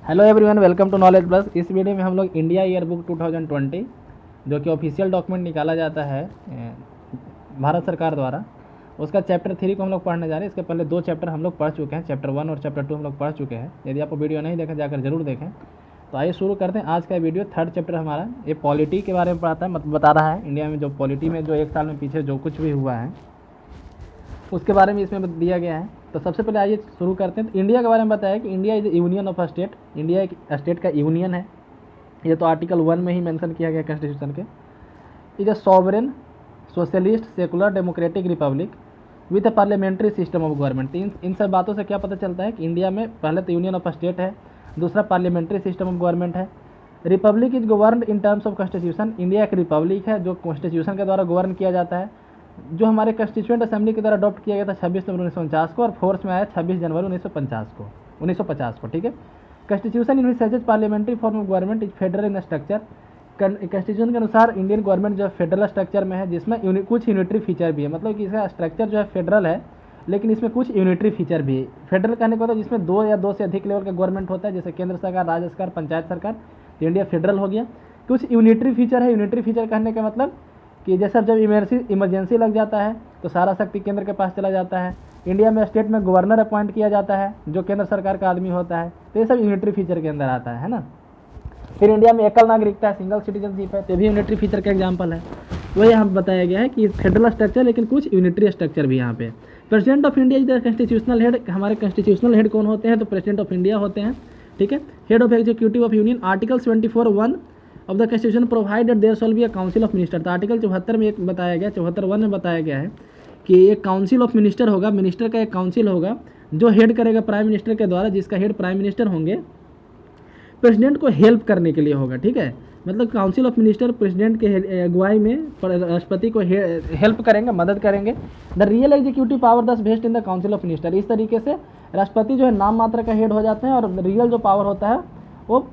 Hello everyone, welcome to knowledge plus. इस video में हम लोग इंडिया ईयर बुक 2020 जो कि ऑफिशियल डॉक्यूमेंट निकाला जाता है भारत सरकार द्वारा, उसका चैप्टर 3 को हम लोग पढ़ने जा रहे हैं। इसके पहले 2 चैप्टर हम लोग पढ़ चुके हैं, चैप्टर 1 और चैप्टर 2 हम लोग पढ़ चुके हैं। यदि आप वीडियो नहीं देखें जाकर जरूर देखें। तो आइए शुरू करते हैं आज का वीडियो। 3rd चैप्टर हमारा ये पॉलिटी के बारे में पढ़ाता है, मतलब बता रहा है इंडिया में जो पॉलिटी में जो 1 साल में पीछे जो कुछ भी हुआ है उसके बारे में इसमें दिया गया है। तो सबसे पहले आइए शुरू करते हैं। तो इंडिया के बारे में बताया कि India is union of a state. India एक स्टेट का यूनियन है। ये तो आर्टिकल 1 में ही मेंशन किया गया कॉन्स्टिट्यूशन के। Is a sovereign socialist secular democratic republic with a parliamentary system of government. इन सब बातों से क्या पता चलता है कि इंडिया में पहले तो यूनियन ऑफ अ स्टेट है, दूसरा पार्लियामेंट्री सिस्टम ऑफ गवर्नमेंट है। Republic is governed in terms of constitution. India एक रिपब्लिक है जो कॉन्स्टिट्यूशन के द्वारा गवर्न किया जाता है, जो हमारे कॉन्स्टिट्यूएंट असेंबली के द्वारा अडॉप्ट किया गया था 26 नवंबर 1949 को और फोर्स में आया 26 जनवरी 1950 को। ठीक है। Constitution in which parliamentary form of government is federal in structure. Constitution के अनुसार इंडियन गवर्नमेंट जो है फेडरल स्ट्रक्चर में है, जिसमें कुछ यूनिटरी फीचर भी है। मतलब कि इसका स्ट्रक्चर जो है फेडरल है, लेकिन इसमें कुछ यूनिटरी फीचर भी है। फेडरल कहने को होता है जिसमें 2 या 2 से अधिक लेवल का गवर्नमेंट होता है, जैसे केंद्र सरकार, राज्य सरकार, पंचायत सरकार। तो इंडिया फेडरल हो गया। कुछ यूनिटरी फीचर है। यूनिटरी फीचर कहने का मतलब कि जैसे जब इमरजेंसी लग जाता है तो सारा शक्ति केंद्र के पास चला जाता है। इंडिया में स्टेट में गवर्नर अपॉइंट किया जाता है जो केंद्र सरकार का आदमी होता है। तो ये सब यूनिटरी फीचर के अंदर आता है ना। फिर इंडिया में एकल नागरिकता है, सिंगल सिटीजनशिप है, तो भी यूनिटरी फीचर का एग्जाम्पल है। वही यहाँ बताया गया है कि फेडरल स्ट्रक्चर लेकिन कुछ यूनिटरी स्ट्रक्चर भी यहाँ पे। President of India is the constitutional head. हमारे कॉन्स्टिट्यूशनल हेड कौन होते हैं? तो प्रेसिडेंट ऑफ इंडिया होते हैं। ठीक है। Head of executive of union. Article 74(1) of the constitution provided there shall be a council of minister. तो आर्टिकल 74 में एक बताया गया, 74(1) में बताया गया है कि एक काउंसिल ऑफ मिनिस्टर होगा। मिनिस्टर का एक काउंसिल होगा जो हेड करेगा प्राइम मिनिस्टर के द्वारा, जिसका हेड प्राइम मिनिस्टर होंगे। प्रेसिडेंट को हेल्प करने के लिए होगा। ठीक है। मतलब काउंसिल ऑफ मिनिस्टर प्रेसिडेंट के अगुवाई में राष्ट्रपति को हेल्प करेंगे, मदद करेंगे। The real executive power thus vest in the council of minister. इस तरीके से राष्ट्रपति जो है नाम मात्र का हेड हो जाते हैं और रियल जो पावर होता है वो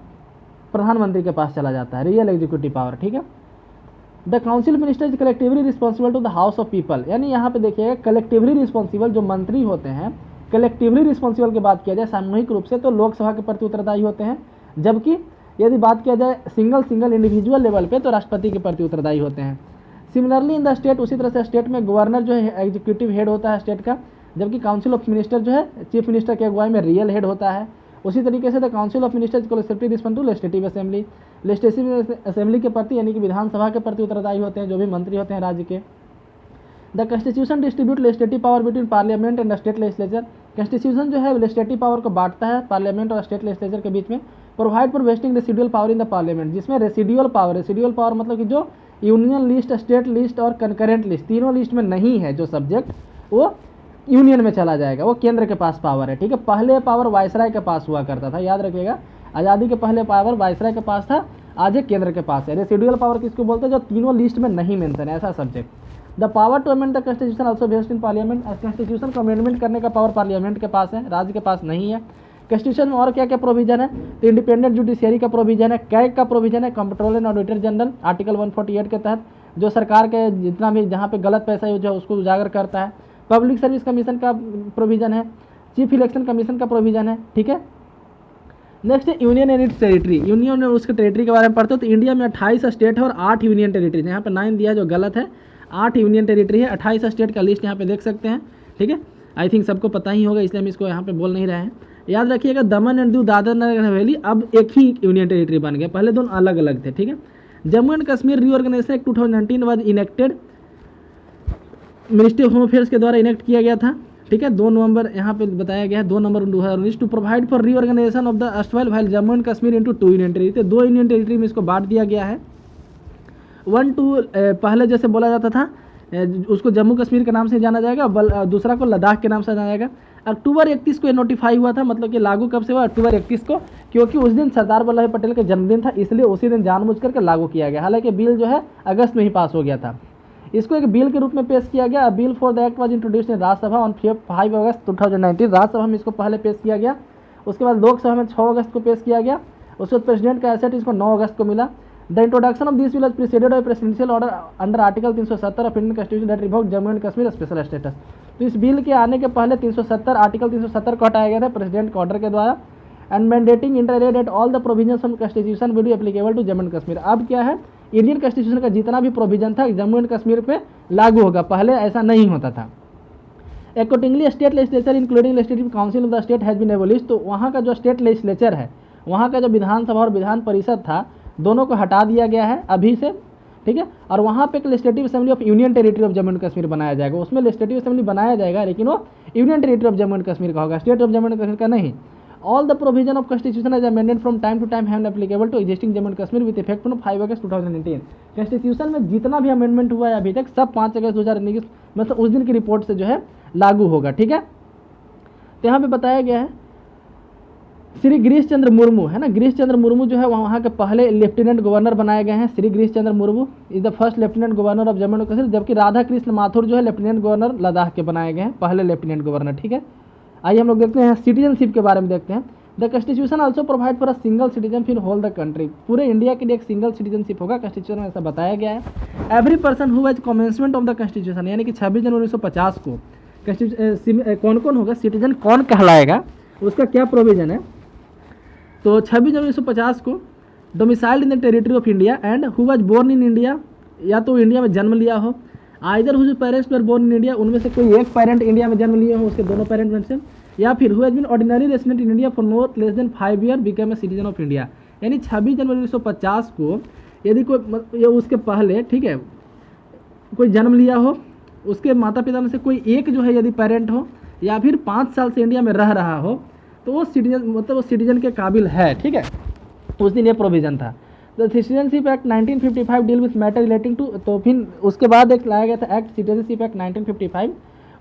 प्रधानमंत्री के पास चला जाता है, रियल एग्जीक्यूटिव पावर। ठीक है। The council minister is collectively responsible to the house of people. यानी यहाँ पे देखिएगा कलेक्टिवली रिस्पॉन्सिबल, जो मंत्री होते हैं कलेक्टिवली रिस्पॉन्सिबल की बात किया जाए सामूहिक रूप से तो लोकसभा के प्रति उत्तरदायी होते हैं, जबकि यदि बात किया जाए सिंगल इंडिविजुअल लेवल पे तो राष्ट्रपति के प्रति उत्तरदायी होते हैं। सिमिलरली इन द स्टेट, उसी तरह से स्टेट में गवर्नर जो है एग्जीक्यूटिव हेड होता है स्टेट का, जबकि काउंसिल ऑफ मिनिस्टर जो है चीफ मिनिस्टर के अगुवाई में रियल हेड होता है। उसी तरीके से द काउंसिल ऑफ मिनिस्टर्स को respond to legislative assembly. Legislative assembly के प्रति यानी कि विधानसभा के प्रति उत्तरदायी होते हैं जो भी मंत्री होते हैं राज्य के। The constitution distribute legislative power between parliament and state legislature. Constitution जो है लेजिस्लेटिव पावर को बांटता है पार्लियामेंट और स्टेट लेजिस्लेचर के बीच में। Provide for wasting residual power in the parliament, जिसमें रेसिडुअल पावर मतलब कि जो यूनियन लिस्ट, स्टेट लिस्ट और कंकरेंट लिस्ट तीनों लिस्ट में नहीं है जो सब्जेक्ट, वो यूनियन में चला जाएगा, वो केंद्र के पास पावर है। ठीक है। पहले पावर वायसराय के पास हुआ करता था, याद रखिएगा। आज़ादी के पहले पावर वायसराय के पास था, आज ये केंद्र के पास है। रेसिडुअल पावर किसको बोलते हैं? जो तीनों लिस्ट में नहीं मेंशन है, ऐसा subject. The power to amend the constitution also vest in parliament. Constitution को अमेंडमेंट करने का पावर पार्लियामेंट के पास है, राज्य के पास नहीं है। कॉन्स्टिट्यूशन में और क्या क्या प्रोविजन है? तो इंडिपेंडेंट जुडिशियरी का प्रोविजन है, कैग का प्रोविजन है, controller and auditor general article 148 के तहत, जो सरकार के जितना भी जहाँ पे गलत पैसा यूज है उसको उजागर करता है। पब्लिक सर्विस कमीशन का प्रोविजन है। चीफ इलेक्शन कमीशन का प्रोविजन है। ठीक है। नेक्स्ट है union and it's territory. Union और उसके टेरिटरी के बारे में पढ़ते हो तो इंडिया में 28 स्टेट है और 8 यूनियन टेरिटरी। यहाँ पे 9 दिया जो गलत है, 8 यूनियन टेरिटरी है। 28 स्टेट का लिस्ट यहाँ पे देख सकते हैं। ठीक है। आई थिंक सबको पता ही होगा, इसलिए हम इसको यहाँ पे बोल नहीं रहे हैं। याद रखिएगा दमन एंड दीव, दादर नगर हवेली अब एक ही यूनियन टेरिटरी बन गया, पहले दोनों अलग अलग थे। ठीक है। Jammu and Kashmir reorganisation act 2019 was enacted, ministry of home affairs के द्वारा इनेक्ट किया गया था। ठीक है। 2 नवंबर यहाँ पे बताया गया है, 2 November 2019 to provide for reorganisation of the erstwhile while Jammu and Kashmir into 2 union territory. 2 union territory में इसको बांट दिया गया है। 1 2 पहले जैसे बोला जाता था उसको जम्मू कश्मीर के नाम से जाना जाएगा, दूसरा को लद्दाख के नाम से जाना जाएगा। अक्टूबर 31 को ये नोटिफाई हुआ था, मतलब कि लागू कब से हुआ? अक्टूबर 31 को, क्योंकि उस दिन सरदार वल्लभ भाई पटेल का जन्मदिन था, इसलिए उसी दिन जानबूझ करके लागू किया गया। हालांकि बिल जो है अगस्त में ही पास हो गया था। इसको एक बिल के रूप में पेश किया गया। Bill for the act was introduced in Rajya Sabha on 5 अगस्त 2019। राज्यसभा में इसको पहले पेश किया गया, उसके बाद लोकसभा में 6 अगस्त को पेश किया गया। उसके बाद प्रेसिडेंट का एसेट इसको 9 अगस्त को मिला। The introduction of this bill was preceded by presidential order under article 370 of Indian constitution that revoked Jammu and Kashmir special status. तो इस बिल के आने के पहले 370 आर्टिकल 370 को हटाया गया था प्रेसिडेंट के ऑर्डर के द्वारा। एंड मैंडेटिंग इंटररेट at all the provisions of constitution will be applicable to Jammu and Kashmir. अब क्या है, इंडियन कॉन्स्टिट्यूशन का जितना भी प्रोविजन था जम्मू एंड कश्मीर पे लागू होगा, पहले ऐसा नहीं होता था। Accordingly state legislature including legislative council of the state has been abolish. तो वहाँ का जो स्टेट लेजिस्लेचर है, वहाँ का जो विधानसभा और विधान परिषद था, दोनों को हटा दिया गया है अभी से, ठीक है। और वहाँ पे एक legislative assembly of union territory of Jammu and Kashmir बनाया जाएगा। उसमें लेजिस्लेटिव असेंबली बनाया जाएगा, लेकिन वो union territory of Jammu and Kashmir का होगा, state of Jammu and Kashmir का नहीं। All the provision of constitution as amended from time to time have applicable to existing Jammu and Kashmir with effect from 5 अगस्त 2019। कॉन्स्टिट्यूशन में जितना भी अमेंडमेंट हुआ है अभी तक, सब 5 अगस्त 2019 मतलब उस दिन की रिपोर्ट से जो है लागू होगा, ठीक है। तो यहाँ पे बताया गया है श्री गिरीश चंद्र मुर्मू है ना, गिरीश चंद्र मुर्मू जो है वहाँ के पहले लेफ्टिनेंट गवर्नर बनाए गए हैं। Shri Girish Chandra Murmu is the first lieutenant governor of Jammu and Kashmir, जबकि राधा कृष्ण माथुर जो है लेफ्टिनेंट गवर्नर लद्दाख के बनाए गए हैं, पहले लेफ्टिनेंट गवर्नर, ठीक है। आइए हम लोग देखते हैं सिटीजनशिप के बारे में देखते हैं। The constitution also provide for a single citizen in whole the country. पूरे इंडिया के लिए एक सिंगल सिटीजनशिप होगा, कॉन्स्टिट्यूशन में ऐसा बताया गया है। Every person who has commencement of the constitution, यानी कि 26 जनवरी 1950 को कौन कौन होगा, सिटीजन कौन कहलाएगा, उसका क्या प्रोविजन है। तो 26 जनवरी 1950 को domiciled in the territory of India and who was born in India, या तो इंडिया में जन्म लिया हो, either whose parents were born in India, उनमें से कोई एक पेरेंट इंडिया में जन्म लिए हो, उसके दोनों पेरेंट में से, या फिर who has been ordinary resident in India for not less than 5 year become a citizen of India. यानी 26 जनवरी 1950 को यदि कोई उसके पहले, ठीक है, कोई जन्म लिया हो, उसके माता पिता में से कोई एक जो है यदि पेरेंट हो, या फिर 5 साल से इंडिया में रह रहा हो, तो वो सिटीजन मतलब वो सिटीजन के काबिल है, ठीक है। उस दिन ये प्रोविजन था। The citizenship act 1955 deal with matter relating to, तो फिर उसके बाद एक लाया गया था एक्ट सिटीजनशिप एक्ट 1955।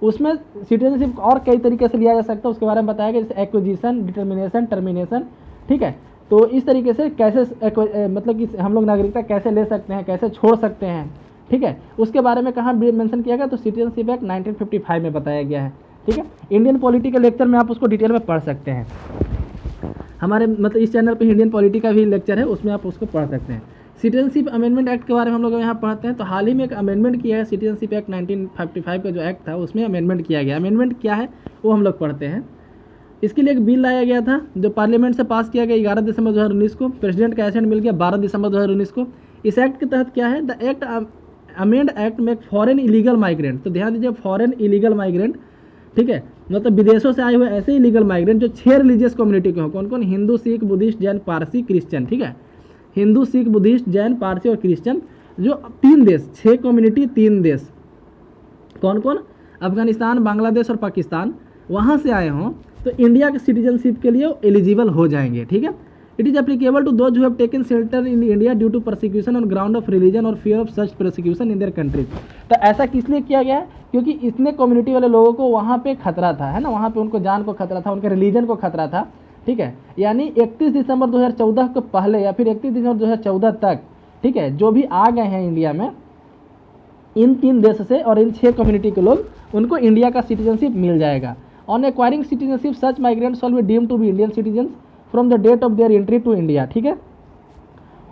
उसमें सिटीजनशिप और कई तरीके से लिया जा सकता है, उसके बारे में बताया गया, जैसे एक्विजिशन, डिटर्मिनेशन, टर्मिनेशन, ठीक है। तो इस तरीके से कैसे मतलब कि हम लोग नागरिकता कैसे ले सकते हैं, कैसे छोड़ सकते हैं, ठीक है, उसके बारे में कहाँ मेंशन किया गया, तो सिटीजनशिप एक्ट 1955 में बताया गया है, ठीक है। इंडियन पॉलिटी के लेक्चर में आप उसको डिटेल में पढ़ सकते हैं। हमारे मतलब इस चैनल पे इंडियन पॉलिटी का भी लेक्चर है, उसमें आप उसको पढ़ सकते हैं। सिटीजनशिप अमेंडमेंट एक्ट के बारे में हम लोग यहाँ पढ़ते हैं। तो हाल ही में एक अमेंडमेंट किया है, सिटीजनशिप एक्ट 1955 का जो एक्ट था उसमें अमेंडमेंट किया गया। अमेंडमेंट क्या है वो हम लोग पढ़ते हैं। इसके लिए एक बिल लाया गया था जो पार्लियामेंट से पास किया गया 11 दिसंबर 2019 को। प्रेसिडेंट का एसेंट मिल गया 12 दिसंबर 2019 को। इस एक्ट के तहत क्या है, द एक्ट अमेंड एक्ट में फॉरेन इलीगल माइग्रेंट, तो ध्यान दीजिए फॉरेन इलीगल माइग्रेंट, ठीक है, मतलब विदेशों से आए हुए ऐसे इलीगल माइग्रेंट जो 6 रिलीजियस कम्युनिटी के हो। कौन कौन, हिंदू, सिख, बुद्धिस्ट, जैन, पारसी, क्रिश्चियन, ठीक है। हिंदू, सिख, बुद्धिस्ट, जैन, पारसी और क्रिश्चियन, जो 3 देश, 6 कम्युनिटी 3 देश, कौन कौन, अफगानिस्तान, बांग्लादेश और पाकिस्तान, वहाँ से आए हों तो इंडिया के सिटीजनशिप के लिए एलिजिबल हो जाएंगे, ठीक है। It is applicable to those who have taken shelter in India due to persecution on ground of religion और fear of such persecution in their countries. तो ऐसा किस लिए किया गया है, क्योंकि इतने कम्युनिटी वाले लोगों को वहाँ पे खतरा था, है ना, वहाँ पे उनको जान को खतरा था, उनके रिलीजन को खतरा था, ठीक है। यानी 31 दिसंबर 2014 के पहले या फिर 31 दिसंबर 2014 तक, ठीक है, जो भी आ गए हैं इंडिया में इन 3 देश से और इन 6 कम्युनिटी के लोग, उनको इंडिया का सिटीजनशिप मिल जाएगा। On acquiring citizenship such migrants will be deemed to be Indian citizens from the date of their entry to India, ठीक है।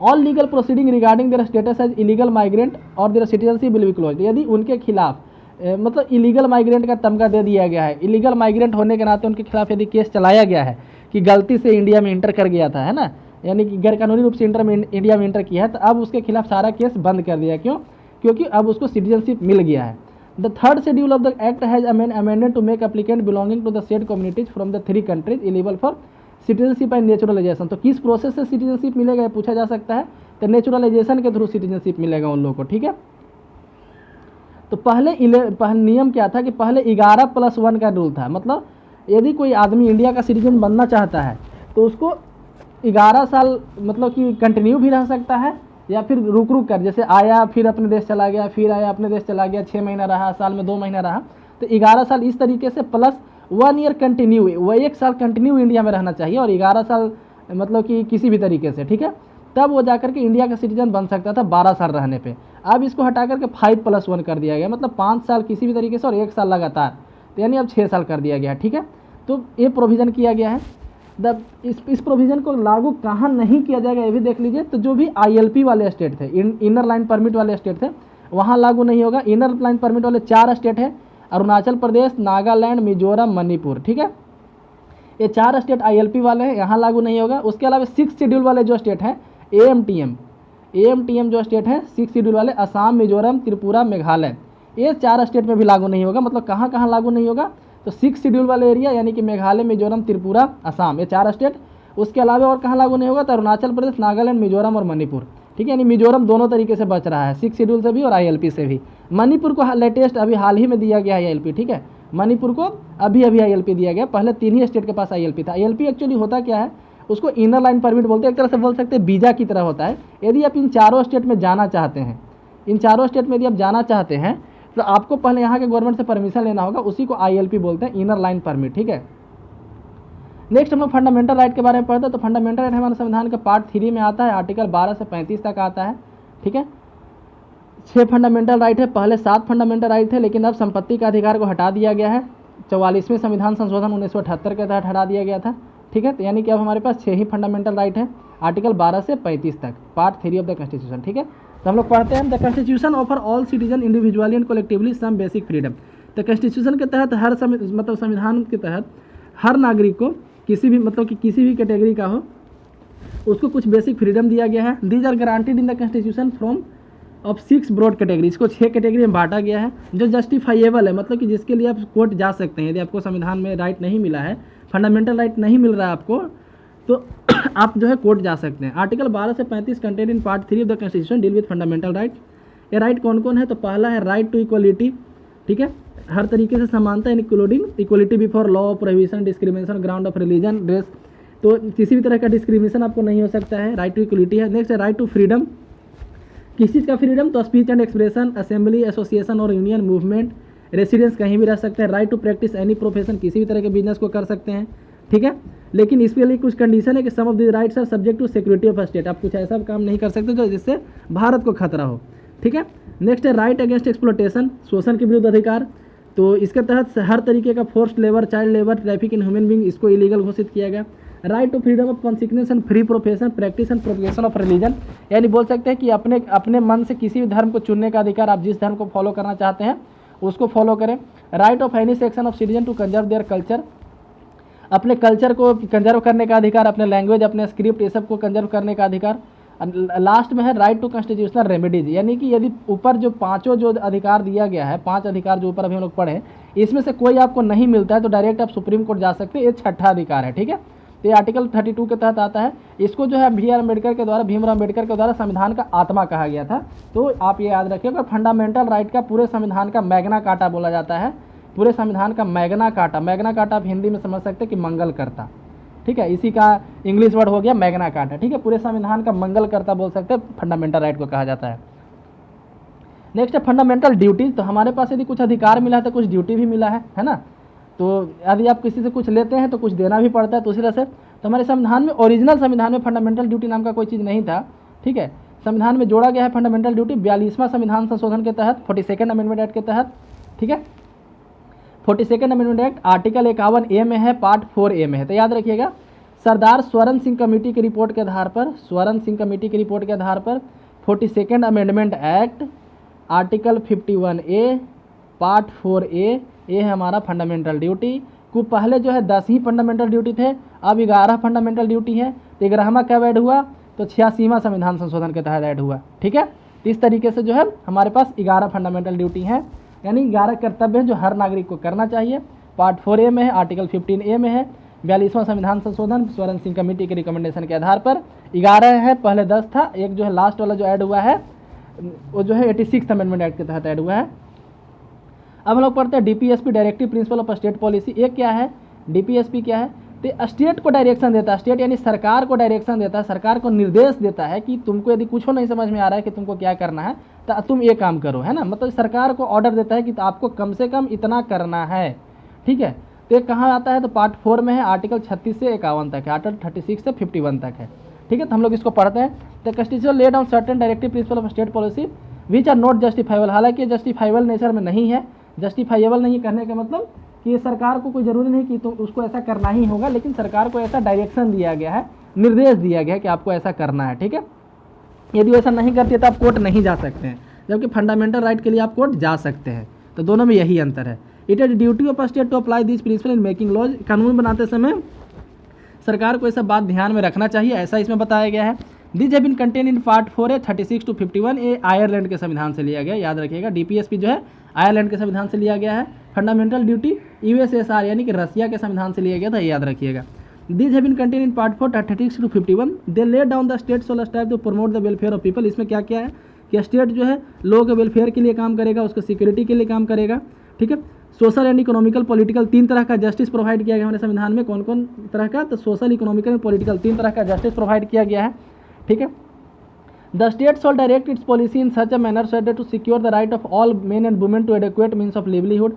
All legal proceeding regarding their status as illegal migrant और their citizenship will be closed. यदि उनके खिलाफ मतलब illegal migrant का तमगा दे दिया गया है, इलीगल माइग्रेंट होने के नाते उनके खिलाफ यदि केस चलाया गया है कि गलती से इंडिया में इंटर कर गया था, है ना, यानी कि गैरकानूनी रूप से इंडिया में इंटर किया है, तो अब उसके खिलाफ सारा केस बंद कर दिया। क्यों, क्योंकि अब उसको सिटीजनशिप मिल गया है। The third schedule of the act has amended to make applicant belonging to the said communities from the 3 countries eligible for citizenship and naturalisation. तो किस प्रोसेस से सिटीजनशिप मिलेगा ये पूछा जा सकता है, तो नेचुरलाइजेशन के थ्रू सिटीजनशिप मिलेगा उन लोगों को, ठीक है। तो पहले नियम क्या था कि पहले 11+1 का रूल था, मतलब यदि कोई आदमी इंडिया का सिटीजन बनना चाहता है तो उसको 11 साल मतलब कि कंटिन्यू भी रह सकता है या फिर रुक रुक कर, जैसे आया फिर अपने देश चला गया, फिर आया अपने देश चला गया, 6 महीना रहा, साल में 2 महीना रहा, तो 11 साल इस तरीके से प्लस 1 ईयर कंटिन्यू, वह 1 साल कंटिन्यू इंडिया में रहना चाहिए और 11 साल मतलब कि किसी भी तरीके से, ठीक है, तब वो जाकर के इंडिया का सिटीजन बन सकता था 12 साल रहने पे। अब इसको हटा करके 5+1 कर दिया गया, मतलब 5 साल किसी भी तरीके से और 1 साल लगातार, तो यानी अब 6 साल कर दिया गया, ठीक है। तो ये प्रोविज़न किया गया है। इस प्रोविज़न को लागू कहाँ नहीं किया जाएगा ये भी देख लीजिए। तो जो भी ILP वाले स्टेट थे, इनर लाइन परमिट वाले स्टेट थे, वहाँ लागू नहीं होगा। इनर लाइन परमिट वाले 4 स्टेट है, अरुणाचल प्रदेश, नागालैंड, मिजोरम, मणिपुर, ठीक है। ये 4 स्टेट ILP वाले हैं, यहाँ लागू नहीं होगा। उसके अलावा 6 शेड्यूल वाले जो स्टेट हैं AMTM जो स्टेट हैं 6 शेड्यूल वाले, असम, मिजोरम, त्रिपुरा, मेघालय, ये 4 स्टेट में भी लागू नहीं होगा। मतलब कहाँ कहाँ लागू नहीं होगा, तो 6 शेड्यूल वाले एरिया यानी कि मेघालय, मिजोरम, त्रिपुरा, असम, ये 4 स्टेट। उसके अलावा और कहाँ लागू नहीं होगा, तो अरुणाचल प्रदेश, नागालैंड, मिजोरम और मणिपुर। ठीक है, यानी मिजोरम दोनों तरीके से बच रहा है, 6 शेड्यूल से भी और ILP से भी। मणिपुर को लेटेस्ट अभी हाल ही में दिया गया है ILP। ठीक है, मणिपुर को अभी ILP दिया गया, पहले 3 ही स्टेट के पास ILP था। ILP एक्चुअली होता क्या है, उसको इनर लाइन परमिट बोलते हैं, एक तरह से बोल सकते हैं वीजा की तरह होता है। यदि आप इन चारों स्टेट में जाना चाहते हैं, इन चारों स्टेट में यदि आप जाना चाहते हैं तो आपको पहले यहाँ के गवर्नमेंट से परमिशन लेना होगा, उसी को ILP बोलते हैं, इनर लाइन परमिट। ठीक है, नेक्स्ट हम लोग फंडामेंटल राइट के बारे में पढ़ते हैं। तो फंडामेंटल राइट हमारे संविधान का पार्ट 3 में आता है, आर्टिकल 12 से 35 तक आता है। ठीक है, 6 फंडामेंटल राइट है, पहले 7 फंडामेंटल राइट थे, लेकिन अब संपत्ति का अधिकार को हटा दिया गया है। 44वें संविधान संशोधन 1978 के तहत हटा दिया गया था। ठीक है, तो यानी कि अब हमारे पास 6 ही फंडामेंटल राइट है, आर्टिकल 12 से 35 तक, पार्ट 3 ऑफ द कॉन्स्टिट्यूशन। ठीक है, तो हम लोग पढ़ते हैं, the constitution offer all citizen individually and collectively some basic freedom. तो कॉन्स्टिट्यूशन के तहत मतलब संविधान के तहत हर नागरिक को किसी भी मतलब कि किसी भी कैटेगरी का हो उसको कुछ बेसिक फ्रीडम दिया गया है। These are guaranteed in the constitution from of 6 broad category, इसको 6 कैटेगरी में बांटा गया है, जो जस्टिफाइएबल है, मतलब कि जिसके लिए आप कोर्ट जा सकते हैं। यदि आपको संविधान में राइट नहीं मिला है, फंडामेंटल राइट नहीं मिल रहा है आपको, तो आप जो है कोर्ट जा सकते हैं। आर्टिकल 12 से 35 content in part 3 of the constitution deal with fundamental right. ये राइट कौन कौन है, तो पहला है राइट टू इक्वलिटी। ठीक है, हर तरीके से समानता, including equality before law, prohibition, discrimination, ground of religion, race, तो किसी भी तरह का डिस्क्रिमिनेशन आपको नहीं हो सकता है, राइट टू इक्वलिटी है। नेक्स्ट है राइट टू फ्रीडम, किस चीज़ का फ्रीडम, तो speech and expression, assembly, association और यूनियन, मूवमेंट, रेसिडेंस कहीं भी रह सकते हैं। Right to practise any profession, किसी भी तरह के बिजनेस को कर सकते हैं। ठीक है, लेकिन इसके लिए कुछ कंडीशन है कि some of the rights are subject to security of state, आप कुछ ऐसा काम नहीं कर सकते जो जिससे भारत को खतरा हो। ठीक है, नेक्स्ट है राइट अगेंस्ट एक्सप्लोटेशन, शोषण के विरुद्ध अधिकार, तो इसके तहत हर तरीके का forced labour, child labour, traffic in human being, इसको इलीगल घोषित किया गया। Right to freedom of consequence, free profession, practice and propagation of religion, यानी बोल सकते हैं कि अपने मन से किसी भी धर्म को चुनने का अधिकार, आप जिस धर्म को फॉलो करना चाहते हैं उसको फॉलो करें। Right of any section of citizen to conserve their culture, अपने कल्चर को कंजर्व करने का अधिकार, अपने लैंग्वेज, अपने स्क्रिप्ट, ये सब को कंजर्व करने का अधिकार। लास्ट में है राइट टू कॉन्स्टिट्यूशनल रेमेडीज, यानी कि यदि ऊपर जो 5 जो अधिकार दिया गया है, 5 अधिकार जो ऊपर अभी हम लोग पढ़े, इसमें से कोई आपको नहीं मिलता है तो डायरेक्ट आप सुप्रीम कोर्ट जा सकते हैं, ये 6ठा अधिकार है। ठीक है, तो ये आर्टिकल 32 के तहत आता है। इसको जो है भीमराव अम्बेडकर के द्वारा संविधान का आत्मा कहा गया था। तो आप ये याद रखिएगा, फंडामेंटल राइट का पूरे संविधान का मैग्ना कार्टा बोला जाता है, पूरे संविधान का मैग्ना कार्टा आप हिंदी में समझ सकते हैं कि मंगलकर्ता। ठीक है, इसी का इंग्लिश वर्ड हो गया मैग्ना कार्टा। ठीक है, पूरे संविधान का मंगलकर्ता बोल सकते हैं, फंडामेंटल राइट को कहा जाता है। नेक्स्ट है फंडामेंटल ड्यूटीज, तो हमारे पास यदि कुछ अधिकार मिला है तो कुछ ड्यूटी भी मिला है ना। तो यदि आप किसी से कुछ लेते हैं तो कुछ देना भी पड़ता है, तो उसी तरह से तो हमारे संविधान में, ओरिजिनल संविधान में फंडामेंटल ड्यूटी नाम का कोई चीज़ नहीं था। ठीक है, संविधान में जोड़ा गया है फंडामेंटल ड्यूटी 42वां संविधान संशोधन के तहत, 42nd अमेंडमेंट एक्ट के तहत। ठीक है, 42nd amendment act article 51A में है, पार्ट 4A में है। तो याद रखिएगा, सरदार स्वर्ण सिंह कमेटी की रिपोर्ट के आधार पर 42nd amendment act article 51A part 4A, ये है हमारा फंडामेंटल ड्यूटी। को पहले जो है 10 ही फंडामेंटल ड्यूटी थे, अब 11 फंडामेंटल ड्यूटी है। तो 11वां कब ऐड हुआ, तो 86वां संविधान संशोधन के तहत ऐड हुआ। ठीक है, तो इस तरीके से जो है हमारे पास 11 फंडामेंटल ड्यूटी हैं, यानी 11 कर्तव्य हैं जो हर नागरिक को करना चाहिए। पार्ट 4A में है, आर्टिकल 15A में है, 42वां संविधान संशोधन स्वर्ण सिंह कमेटी के रिकमेंडेशन के आधार पर 11 है, पहले 10 था, एक जो है लास्ट वाला जो ऐड हुआ है वो जो है 86th अमेंडमेंट एक्ट के तहत ऐड हुआ है। अब हम लोग पढ़ते हैं DPSP, directive principle of state policy. एक क्या है, DPSP क्या है, तो स्टेट को डायरेक्शन देता है, स्टेट यानी सरकार को डायरेक्शन देता है, सरकार को निर्देश देता है कि तुमको यदि कुछ नहीं समझ में आ रहा है कि तुमको क्या करना है तो तुम ये काम करो, है ना। मतलब सरकार को ऑर्डर देता है कि तो आपको कम से कम इतना करना है। ठीक है, तो ये कहाँ आता है, तो पार्ट 4 में है, आर्टिकल 36 से 51 तक है, आर्टिकल 36 से 51 तक है। ठीक है, तो हम लोग इसको पढ़ते हैं। The constitution laid down certain directive principle of state policy which are not justifiable, हालांकि जस्टिफाइबल नेचर में नहीं है। जस्टिफाइबल नहीं करने का मतलब कि ये सरकार को कोई ज़रूरी नहीं कि तो उसको ऐसा करना ही होगा, लेकिन सरकार को ऐसा डायरेक्शन दिया गया है, निर्देश दिया गया है कि आपको ऐसा करना है। ठीक है, यदि ऐसा नहीं करती है तो आप कोर्ट नहीं जा सकते हैं, जबकि फंडामेंटल राइट के लिए आप कोर्ट जा सकते हैं। तो दोनों में यही अंतर है। It is duty of state to apply this principle in making laws, कानून बनाते समय सरकार को ये सब बात ध्यान में रखना चाहिए, ऐसा इसमें बताया गया है। This have been contain in part 4 है 36 to 51 ये आयरलैंड के संविधान से लिया गया, याद रखिएगा। DPSP जो है आयरलैंड के संविधान से लिया गया है। फंडामेंटल ड्यूटी USSR यानी कि रसिया के संविधान से लिया गया था, याद रखिएगा। This have been contain in part 4 36 to 51 they lay down the state sole style to promote the welfare of people. इसमें क्या क्या है कि स्टेट जो है लोगों के वेलफेयर के लिए काम करेगा, उसके सिक्योरिटी के लिए काम करेगा, ठीक है। सोशल एंड इकोनॉमिकल पॉलिटिकल 3 तरह का जस्टिस प्रोवाइड किया गया हमारे संविधान में। कौन कौन तरह का? तो सोशल, इकोनॉमिकल एंड पॉलिटिकल 3 तरह का जस्टिस प्रोवाइड किया गया है, ठीक है। The state shall direct its policy in such a manner so to secure the right of all men and women to adequate means of livelihood.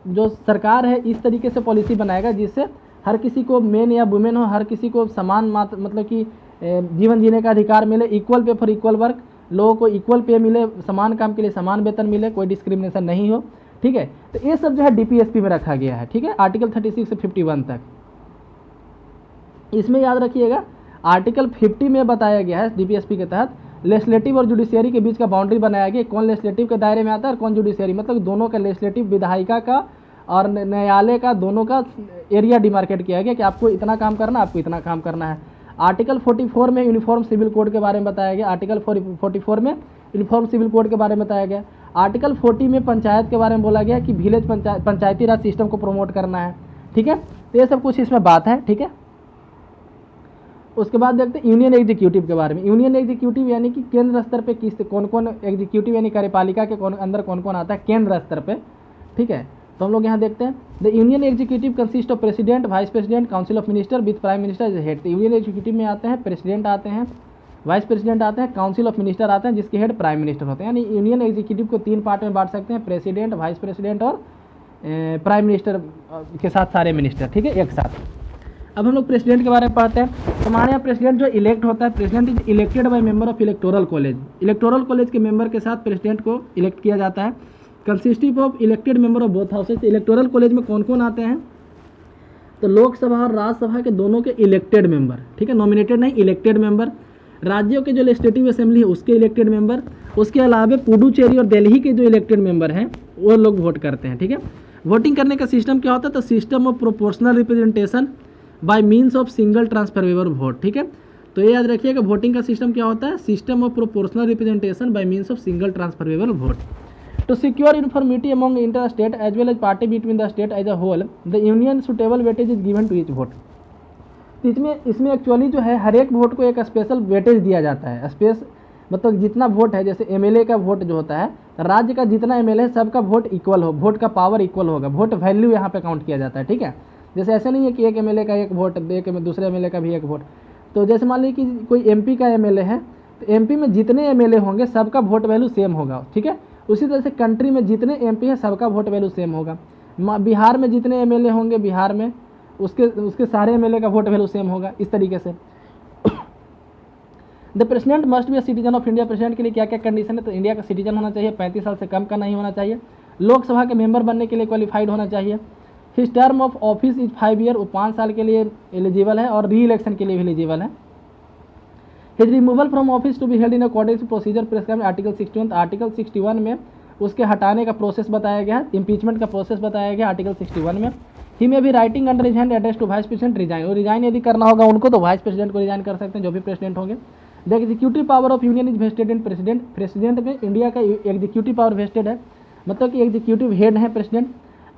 जो सरकार है इस तरीके से पॉलिसी बनाएगा जिससे हर किसी को, मेन या वुमेन हो, हर किसी को समान मतलब कि जीवन जीने का अधिकार मिले, equal pay for equal work, लोगों को इक्वल पे मिले, समान काम के लिए समान वेतन मिले, कोई डिस्क्रिमिनेशन नहीं हो, ठीक है। तो ये सब जो है DPSP में रखा गया है, ठीक है, आर्टिकल 36 से 51 तक। इसमें याद रखिएगा आर्टिकल 50 में बताया गया है DPSP के तहत लेजिस्लेटिव और जुडिशियरी के बीच का बाउंड्री बनाया गया, कौन लेजिस्लेटिव के दायरे में आता है और कौन जुडिशियरी, मतलब दोनों का, लेजिस्लेटिव विधायिका का और न्यायालय का, दोनों का एरिया डिमार्केट किया गया कि आपको इतना काम करना, आपको इतना काम करना है। आर्टिकल 44 में यूनिफॉर्म सिविल कोड के बारे में बताया गया, आर्टिकल 44 में यूनिफॉर्म सिविल कोड के बारे में बताया गया। आर्टिकल 40 में पंचायत के बारे में बोला गया कि विलेज पंचायती राज सिस्टम को प्रमोट करना है, ठीक है। तो ये सब कुछ इसमें बात है, ठीक है। उसके बाद देखते हैं यूनियन एग्जीक्यूटिव के बारे में। यूनियन एग्जीक्यूटिव यानी कि केंद्र स्तर पे किस कौन कौन एग्जीक्यूटिव यानी कार्यपालिका के अंदर कौन कौन आता है केंद्र स्तर पे, ठीक है। तो हम लोग यहाँ देखते हैं the union executive consist of president, vice president, council of minister with prime minister as head. Union executive में आते हैं प्रेसिडेंट आते हैं, वाइस प्रेसिडेंट आते हैं, काउंसिल ऑफ मिनिस्टर आते हैं जिसके हेड प्राइम मिनिस्टर होते हैं। यानी यूनियन एग्जीक्यूटिव को 3 पार्ट में बांट सकते हैं, प्रेसिडेंट, वाइस प्रेसिडेंट और प्राइम मिनिस्टर के साथ सारे मिनिस्टर, ठीक है, एक साथ। अब हम लोग प्रेसिडेंट के बारे में पढ़ते हैं। तो हमारे यहाँ प्रेसिडेंट जो इलेक्ट होता है, president is elected by member of electoral college. Electoral college के मेंबर के साथ प्रेसिडेंट को इलेक्ट किया जाता है। Consisting of elected member of both houses. Electoral college में कौन कौन आते हैं? तो लोकसभा और राज्यसभा के दोनों के इलेक्टेड मेंबर, ठीक है, नॉमिनेटेड नहीं, इलेक्टेड मेंबर। राज्यों के जो लेजिस्लेटिव असेंबली है उसके इलेक्टेड मेंबर। उसके अलावा पुडुचेरी और दिल्ली के जो इलेक्टेड मेंबर हैं वो लोग वोट करते हैं, ठीक है। वोटिंग करने का सिस्टम क्या होता है? तो system of proportional representation bye means of single transferable vote, ठीक है। तो ये याद रखिएगा वोटिंग का सिस्टम क्या होता है? System of proportional representation bye means of single transferable vote. To secure uniformity among interstate as well as party between the state as a whole, the union suitable weightage is given to each vote. इसमें actually जो है हर एक vote को एक special weightage दिया जाता है। Space मतलब जितना वोट है, जैसे एमएलए का वोट जो होता है, राज्य का जितना एमएलए है सबका वोट इक्वल हो, वोट का पावर इक्वल होगा, वोट वैल्यू यहाँ पे काउंट किया जाता है, ठीक है। जैसे ऐसे नहीं है कि एक एमएलए का एक वोट, दूसरे एमएलए का भी एक वोट। तो जैसे मान लीजिए कि कोई एमपी का एमएलए है, तो एमपी में जितने एमएलए होंगे सबका वोट वैल्यू सेम होगा, ठीक है। उसी तरह से कंट्री में जितने एमपी हैं सबका वोट वैल्यू सेम होगा। बिहार में जितने एमएलए होंगे बिहार में उसके सारे एमएलए का वोट वैल्यू सेम होगा, इस तरीके से। The president must be a citizen of India. President के लिए क्या क्या कंडीशन है? तो इंडिया का सिटीजन होना चाहिए, 35 साल से कम का नहीं होना चाहिए, लोकसभा के मेंबर बनने के लिए क्वालिफाइड होना चाहिए, his term of office is 5 year, वो 5 साल के लिए एलिजिबल है और री इलेक्शन के लिए भी एलिजिबल है। His removal from office to be held in according to procedure prescribed article 61। Article 61 में उसके हटाने का प्रोसेस बताया गया है, इम्पीचमेंट का प्रोसेस बताया गया आर्टिकल 61 में। ही में भी writing under his hand address to vice president resign. वो रिजाइन यदि करना होगा उनको तो वाइस प्रेसिडेंट को रिजाइन कर सकते हैं, जो भी प्रेसिडेंट होंगे। The executive power of union is vested in president. President में इंडिया का एग्जीक्यूटिव पावर वेस्टेड है, मतलब कि एग्जीक्यूटिव हेड है प्रेसिडेंट,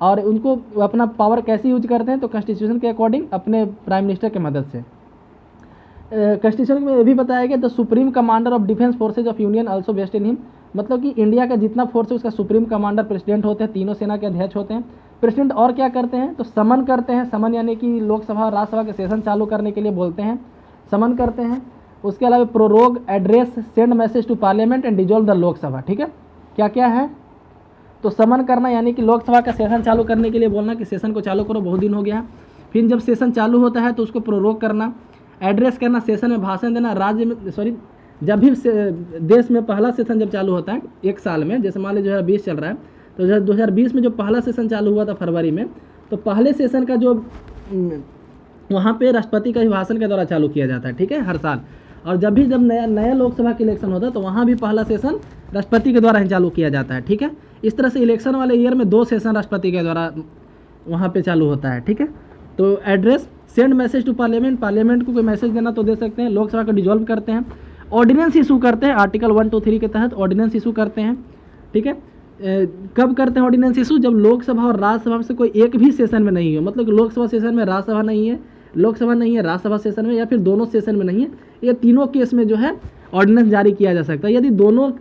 और उनको अपना पावर कैसे यूज करते हैं? तो कॉन्स्टिट्यूशन के अकॉर्डिंग अपने प्राइम मिनिस्टर की मदद से। कॉन्स्टिट्यूशन में ये भी बताया गया the supreme commander of defence forces of union also vest in him, मतलब कि इंडिया का जितना फोर्स है उसका सुप्रीम कमांडर प्रेसिडेंट होते हैं, तीनों सेना के अध्यक्ष होते हैं। प्रेसिडेंट और क्या करते हैं? तो समन करते हैं, समन यानी कि लोकसभा और राज्यसभा के सेशन चालू करने के लिए बोलते हैं, समन करते हैं। उसके अलावा prorogue, address, send message to parliament and dissolve the Lok Sabha, ठीक है। क्या क्या है? तो समन करना यानी कि लोकसभा का सेशन चालू करने के लिए बोलना कि सेशन को चालू करो, बहुत दिन हो गया है। फिर जब सेशन चालू होता है तो उसको प्रोरोग करना, एड्रेस करना, सेशन में भाषण देना, राज्य में जब भी देश में पहला सेशन जब चालू होता है एक साल में, जैसे मान लीजिए 2020 चल रहा है, तो 2020 में जो पहला सेशन चालू हुआ था फरवरी में, तो पहले सेशन का जो वहाँ पे राष्ट्रपति का भाषण के द्वारा चालू किया जाता है, ठीक है, हर साल। और जब नया लोकसभा का इलेक्शन होता है तो वहाँ भी पहला सेशन राष्ट्रपति के द्वारा ही चालू किया जाता है, ठीक है। इस तरह से इलेक्शन वाले ईयर में 2 सेशन राष्ट्रपति के द्वारा वहाँ पे चालू होता है, ठीक है। तो address, send message to parliament, parliament को कोई मैसेज देना तो दे सकते हैं। लोकसभा को डिजोल्व करते हैं। ऑर्डिनेंस इशू करते हैं, आर्टिकल 1, 2, 3 के तहत ऑर्डिनेंस इशू करते हैं, ठीक है। कब करते हैं ऑर्डिनेंस इशू? जब लोकसभा और राज्यसभा से कोई एक भी सेशन में नहीं हो, मतलब कि लोकसभा सेशन में राज्यसभा नहीं है, लोकसभा नहीं है राज्यसभा सेशन में, या फिर दोनों सेशन में नहीं है, ये तीनों केस में जो है ऑर्डिनेंस जारी किया जा सकता है। यदि दोनों